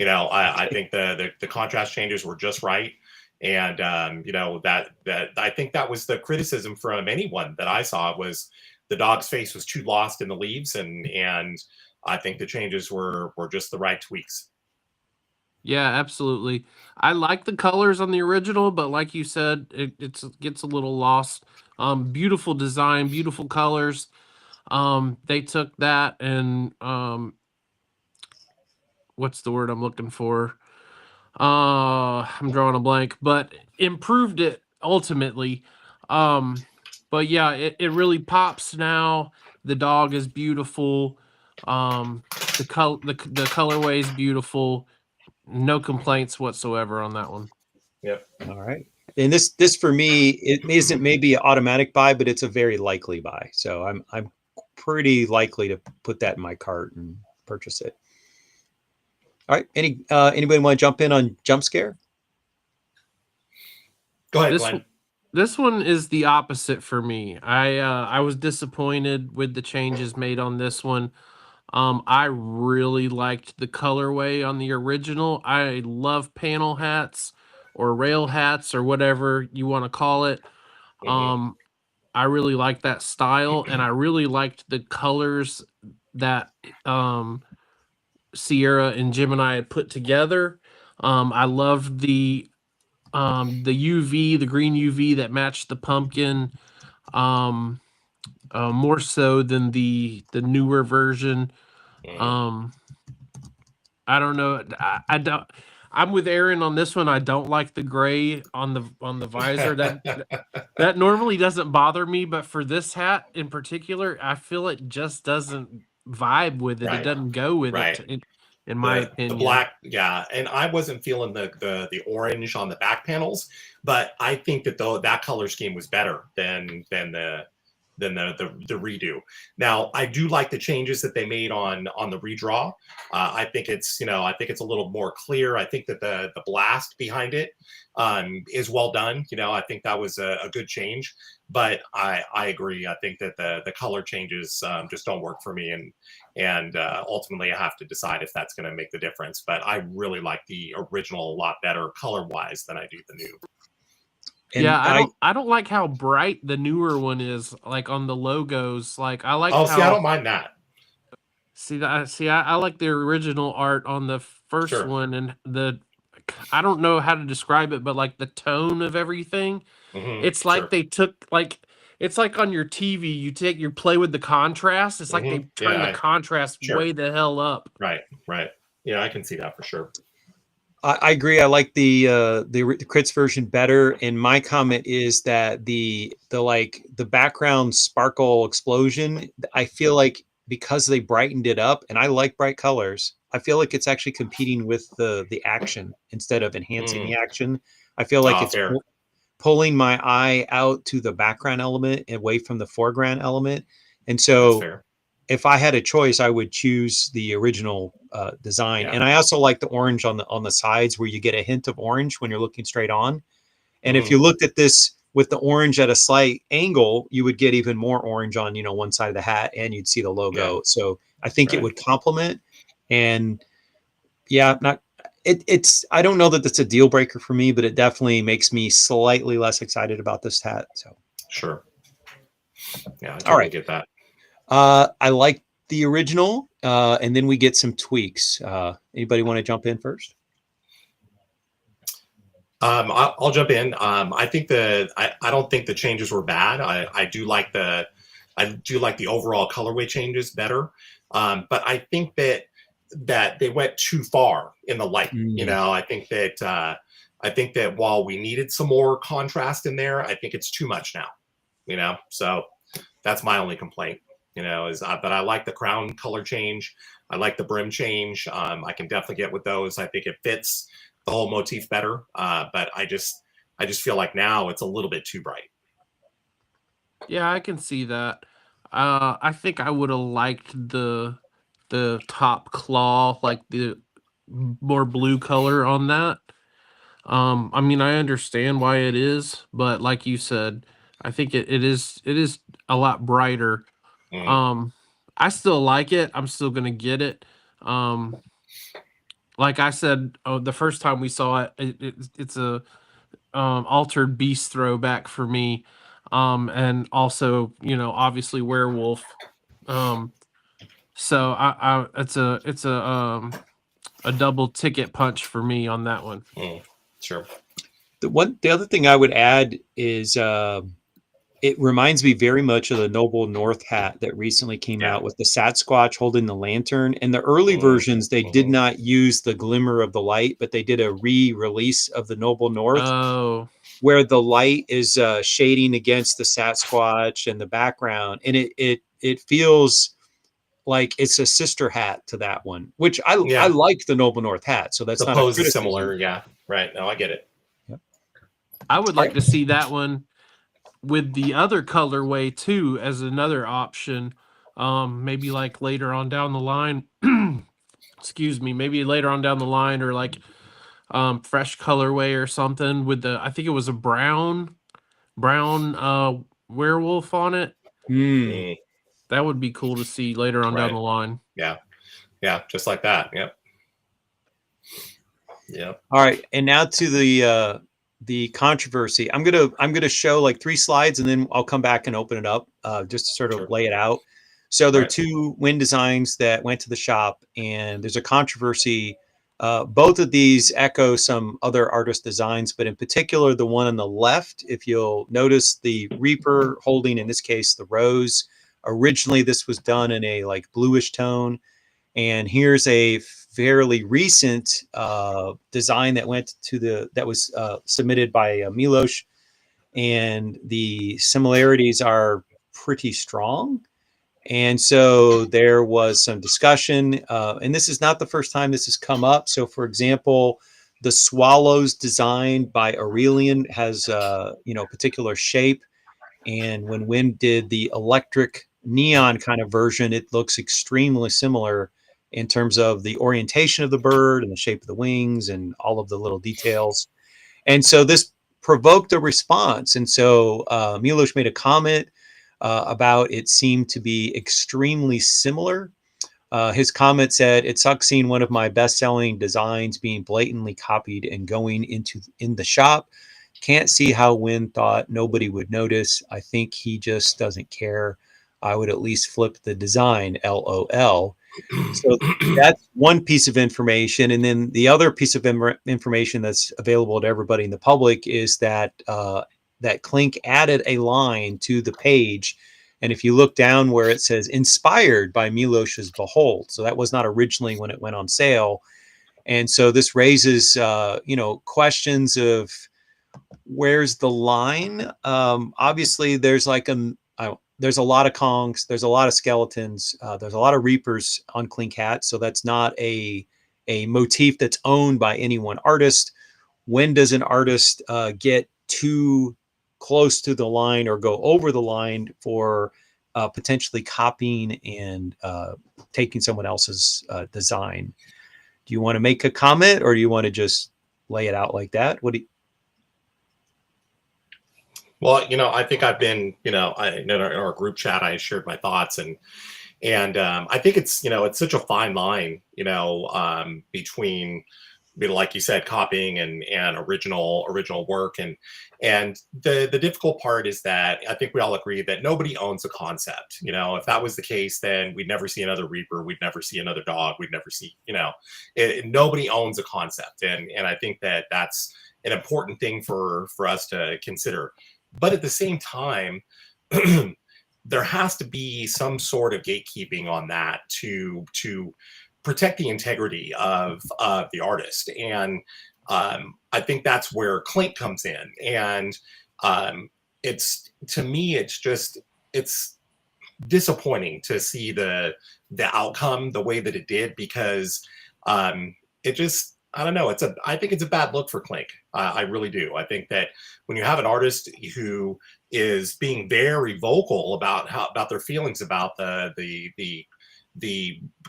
I think the contrast changes were just right. And, that I think that was the criticism from anyone that I saw, was the dog's face was too lost in the leaves. And I think the changes were just the right tweaks. Yeah, absolutely. I like the colors on the original, but like you said, it gets a little lost. Beautiful design, beautiful colors. They took that and what's the word I'm looking for? I'm drawing a blank, but improved it ultimately. But yeah, it really pops now. The dog is beautiful. The colorway is beautiful. No complaints whatsoever on that one. Yep. All right. And this for me, it isn't maybe an automatic buy, but it's a very likely buy. So I'm pretty likely to put that in my cart and purchase it. All right. Anybody want to jump in on jump scare? Go ahead, Glenn. This one is the opposite for me. I was disappointed with the changes made on this one. I really liked the colorway on the original. I love panel hats or rail hats or whatever you want to call it. I really like that style, and I really liked the colors that Sierra and Gemini had put together. I loved the UV, the green UV that matched the pumpkin. More so than the newer version. I don't know. I don't. I'm with Aaron on this one. I don't like the gray on the visor. That normally doesn't bother me, but for this hat in particular, I feel it just doesn't vibe with it. It doesn't go with it. In my opinion, the black, and I wasn't feeling the orange on the back panels, but I think that that color scheme was better than the redo. Now, I do like the changes that they made on the redraw. I think it's a little more clear. I think that the blast behind it is well done. I think that was a good change. But I agree. I think that the color changes just don't work for me, and ultimately I have to decide if that's going to make the difference. But I really like the original a lot better color wise than I do the new. And yeah, I don't like how bright the newer one is, like on the logos. Like I like. Oh, see, I don't mind that. I like the original art on the first one, and I don't know how to describe it, but like the tone of everything, it's like they took it's like on your TV, you play with the contrast. It's like they turn the contrast way the hell up. Right. Yeah, I can see that for sure. I agree. I like the Crits version better. And my comment is that the background sparkle explosion, I feel like because they brightened it up, and I like bright colors, I feel like it's actually competing with the action instead of enhancing the action. I feel like it's pulling my eye out to the background element away from the foreground element. And so if I had a choice, I would choose the original design. And I also like the orange on the sides, where you get a hint of orange when you're looking straight on. And if you looked at this with the orange at a slight angle, you would get even more orange on, one side of the hat, and you'd see the logo. So I think it would complement. And it's I don't know that that's a deal breaker for me, but it definitely makes me slightly less excited about this hat. So Sure. Yeah, I all totally right. get that. I like the original, and then we get some tweaks. Anybody want to jump in first? I'll jump in. I think I don't think the changes were bad. I do like the overall colorway changes better. But I think that they went too far in the light. You Mm. know, I think that while we needed some more contrast in there, I think it's too much now. You know, so that's my only complaint. You know, but I like the crown color change. I like the brim change. I can definitely get with those. I think it fits the whole motif better. But I just feel like now it's a little bit too bright. Yeah, I can see that. I think I would have liked the top claw, like the more blue color on that. I mean, I understand why it is, but like you said, I think it is a lot brighter. Mm, Um, I still like it. I'm still gonna get it. Um, like I said, the first time we saw it, it's a altered beast throwback for me. And also, obviously werewolf. Um, so it's a double ticket punch for me on that one. mm, sure. The other thing I would add is it reminds me very much of the Noble North hat that recently came Yeah. out with the Sasquatch holding the lantern. In the early Mm, versions, they did hmm. not use the glimmer of the light, but they did a re-release of the Noble North Oh, where the light is shading against the Sasquatch and the background, and it feels like it's a sister hat to that one, which I Yeah. like the Noble North hat, so that's The not a pose is criticism. similar. Yeah. Right. No, I get it. Yep. I would like to see that one with the other colorway too as another option. Maybe like later on down the line. Excuse me, maybe later on down the line, or like fresh colorway or something with I think it was a brown werewolf on it. Mm. Mm, That would be cool to see later on down right. the line. Yeah. Yeah. Just like that. Yep. Yep. All right, and now to the controversy. I'm gonna show like 3 slides, and then I'll come back and open it up just to sort of Sure. lay it out. So there are Right. 2 wind designs that went to the shop, and there's a controversy. Both of these echo some other artist designs, but in particular, the one on the left, if you'll notice the Reaper holding, in this case, the rose. Originally, this was done in a like bluish tone. And here's a fairly recent design that was submitted by Milos, and the similarities are pretty strong. And so there was some discussion, and this is not the first time this has come up. So, for example, the Swallows design by Aurelian has particular shape, and when Wind did the electric neon kind of version, it looks extremely similar in terms of the orientation of the bird and the shape of the wings and all of the little details. And so this provoked a response. And so Milos made a comment about it seemed to be extremely similar. His comment said, "It sucks seeing one of my best-selling designs being blatantly copied and going in the shop. Can't see how Wynn thought nobody would notice. I think he just doesn't care. I would at least flip the design, LOL." So that's one piece of information. And then the other piece of information that's available to everybody in the public is that that Clink added a line to the page. And if you look down where it says inspired by Milos's Behold, so that was not originally when it went on sale. And so this raises, questions of where's the line? Obviously, there's like there's a lot of Kongs, there's a lot of skeletons, there's a lot of Reapers on Clink Hat, so that's not a motif that's owned by any one artist. When does an artist get too close to the line or go over the line for potentially copying and taking someone else's design? Do you want to make a comment, or do you want to just lay it out like that? What do you? Well, I think I've been, in our group chat, I shared my thoughts, and I think it's such a fine line, between like you said, copying and original work. And the difficult part is that I think we all agree that nobody owns a concept. If that was the case, then we'd never see another Reaper, we'd never see another dog, we'd never see, nobody owns a concept. And I think that that's an important thing for us to consider. But at the same time, there has to be some sort of gatekeeping on that to protect the integrity of the artist. And I think that's where Clink comes in. And it's, to me, it's disappointing to see the outcome the way that it did, because it just, I don't know. I think it's a bad look for Clink. I really do. I think that when you have an artist who is being very vocal about their feelings about the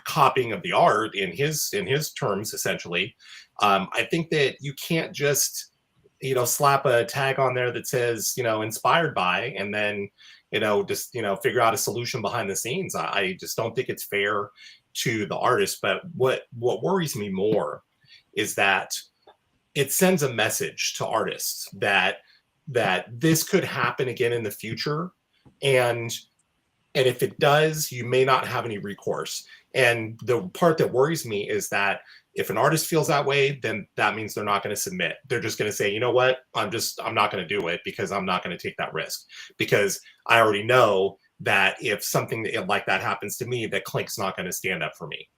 copying of the art in his terms, essentially, I think that you can't just slap a tag on there that says inspired by, and then just figure out a solution behind the scenes. I just don't think it's fair to the artist. But what worries me more is that it sends a message to artists that this could happen again in the future, and if it does, you may not have any recourse. And the part that worries me is that if an artist feels that way, then that means they're not going to submit. They're just going to say, you know what, I'm not going to do it, because I'm not going to take that risk, because I already know that if something like that happens to me, that Clink's not going to stand up for me.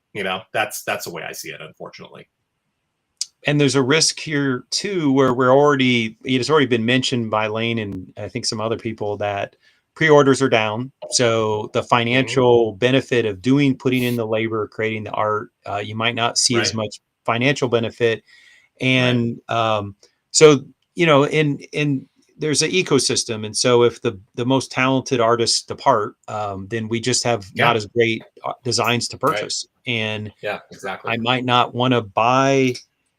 That's the way I see it, unfortunately. And there's a risk here too, where it has already been mentioned by Layne and I think some other people that pre-orders are down. So the financial benefit of putting in the labor, creating the art, you might not see as much financial benefit. And so, in there's an ecosystem. And so if the most talented artists depart, then we just have not as great designs to purchase. And exactly. I might not want to buy,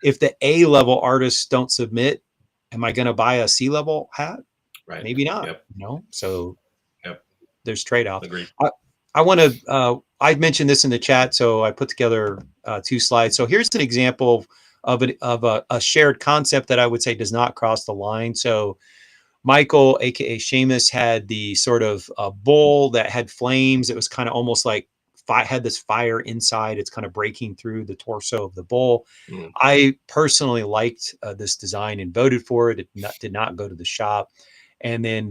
if the A-level artists don't submit, am I going to buy a C-level hat? Right. Maybe not, Yep. So there's trade-offs. Agreed. I want to, I mentioned this in the chat, so I put together 2 slides. So here's an example of a shared concept that I would say does not cross the line. So Michael, aka Seamus, had the sort of bull that had flames. It was kind of almost like had this fire inside. It's kind of breaking through the torso of the bull. I personally liked this design and voted for it. It did not go to the shop. And then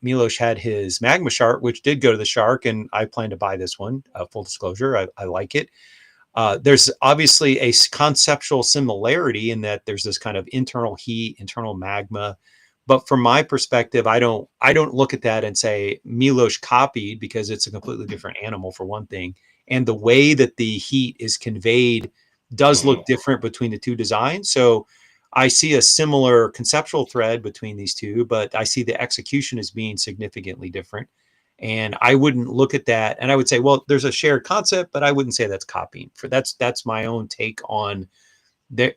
Milos had his magma shark, which did go to the shark, and I plan to buy this one. Full disclosure, I like it. There's obviously a conceptual similarity in that there's this kind of internal heat, internal magma. But from my perspective, I don't look at that and say Milos copied, because it's a completely different animal, for one thing. And the way that the heat is conveyed does look different between the two designs. So I see a similar conceptual thread between these two, but I see the execution as being significantly different. And I wouldn't look at that. And I would say, well, there's a shared concept, but I wouldn't say that's copying. That's my own take on that.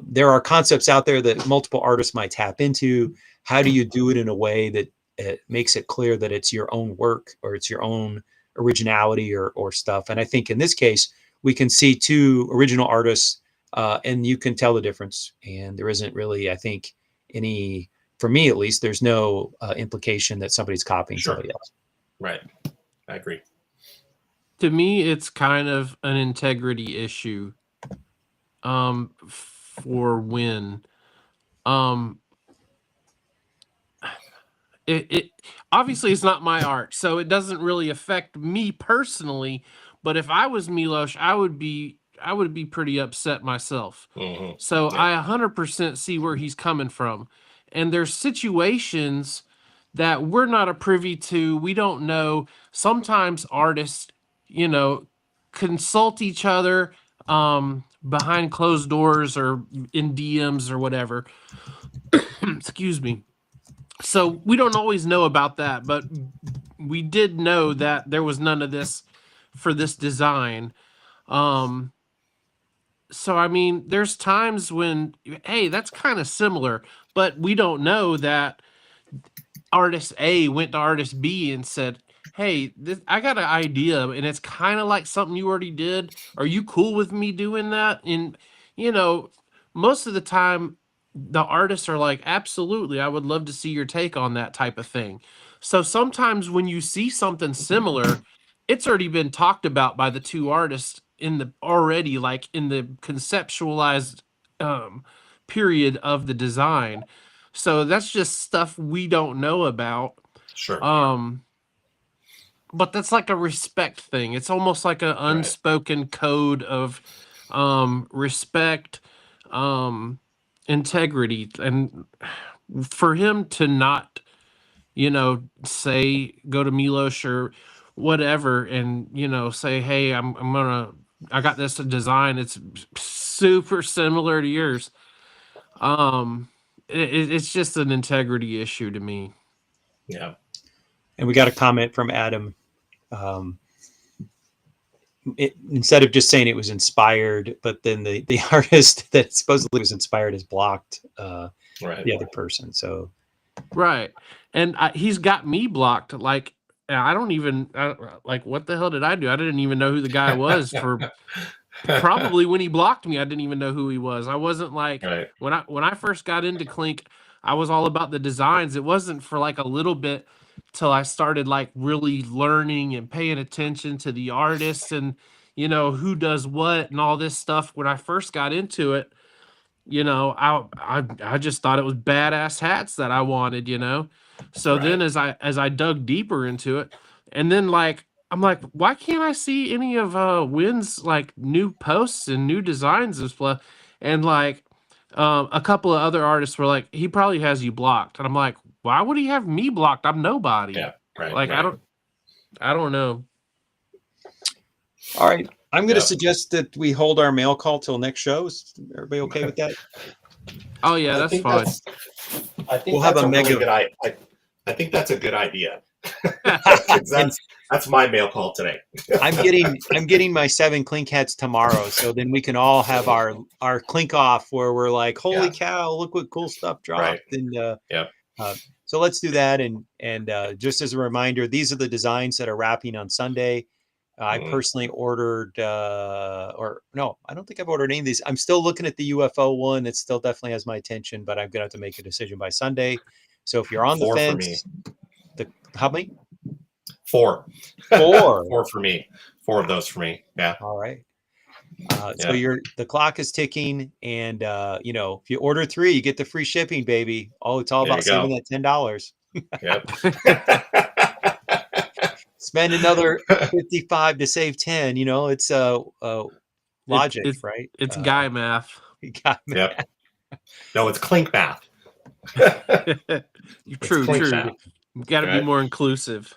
There are concepts out there that multiple artists might tap into. How do you do it in a way that it makes it clear that it's your own work, or it's your own originality or stuff? And I think in this case, we can see 2 original artists, and you can tell the difference. And there isn't really, I think, any, for me at least, there's no implication that somebody's copying somebody else. Right. I agree. To me, it's kind of an integrity issue. For when it obviously it's not my art, so it doesn't really affect me personally, but if I was Milos, I would be pretty upset myself. So I 100% see where he's coming from. And there's situations that we're not a privy to, we don't know. Sometimes artists, consult each other behind closed doors or in DMs or whatever. Excuse me. So we don't always know about that, but we did know that there was none of this for this design. So I mean, there's times when, hey, that's kind of similar, but we don't know that artist A went to artist B and said, hey, I got an idea, and it's kind of like something you already did. Are you cool with me doing that? And, most of the time the artists are like, absolutely, I would love to see your take on that type of thing. So sometimes when you see something similar, it's already been talked about by the two artists in the already, like in the conceptualized um period of the design. So that's just stuff we don't know about. Sure. Um but that's like a respect thing. It's almost like an Right. unspoken code of respect, um integrity, and for him to not, say go to Milos or whatever and say, hey, I got this design, it's super similar to yours. It's just an integrity issue to me. Yeah. And we got a comment from Adam. Instead of just saying it was inspired, but then the artist that supposedly was inspired is blocked Right. the other person. So Right. And he's got me blocked. Like, I don't even, like, what the hell did I do? I didn't even know who the guy was for probably when he blocked me. I didn't even know who he was. I wasn't like, Right. when I first got into Clink, I was all about the designs. It wasn't for like a little bit till I started like really learning and paying attention to the artists and, who does what and all this stuff. When I first got into it, I just thought it was badass hats that I wanted. So then Right. as I dug deeper into it, and then like I'm like, why can't I see any of Wynn's like new posts and new designs and stuff? And like a couple of other artists were like, he probably has you blocked. And I'm like, why would he have me blocked? I'm nobody. Yeah. Right. Like Right. I don't know. all right, I'm going to Yep. suggest that we hold our mail call till next show. Is everybody okay with that? Oh yeah, I that's think fine. I think We'll have that's a a really mega- good idea. I think that's a good idea. And That's my mail call today. I'm getting my 7 clink hats tomorrow, so then we can all have our clink off where we're like, holy Yeah. cow, look what cool stuff dropped. Right. And Yep. so let's do that. And just as a reminder, these are the designs that are wrapping on Sunday. I personally ordered, or no, I don't think I've ordered any of these. I'm still looking at the UFO one. It still definitely has my attention, but I'm gonna have to make a decision by Sunday. So if you're on the 4 for fence, me. how many? 4. 4. 4 for me. 4 of those for me. Yeah. All right. So the clock is ticking, and if you order 3, you get the free shipping, baby. Oh, it's all There about you go. saving that $10. Yep. Spend another 55 to save 10. It's logic, right? It's guy math. You got me. Yep. No, it's clink math. True. clink math. You got to be Right. more inclusive.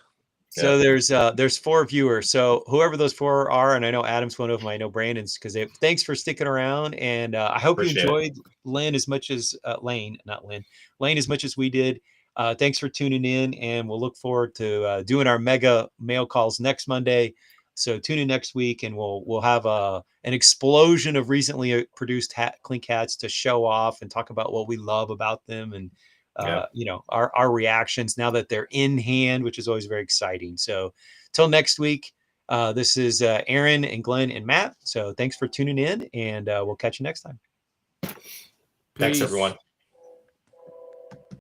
So there's 4 viewers. So whoever those 4 are, and I know Adam's one of them. I know Brandon's, because thanks for sticking around. And I hope Appreciate you enjoyed Layne as much as Layne as much as we did. Thanks for tuning in, and we'll look forward to doing our mega mail calls next Monday. So tune in next week, and we'll have an explosion of recently produced clink hats to show off and talk about what we love about them, and our reactions now that they're in hand, which is always very exciting. So till next week, this is Aaron and Glenn and Matt. So thanks for tuning in, and we'll catch you next time. Thanks, Peace. everyone.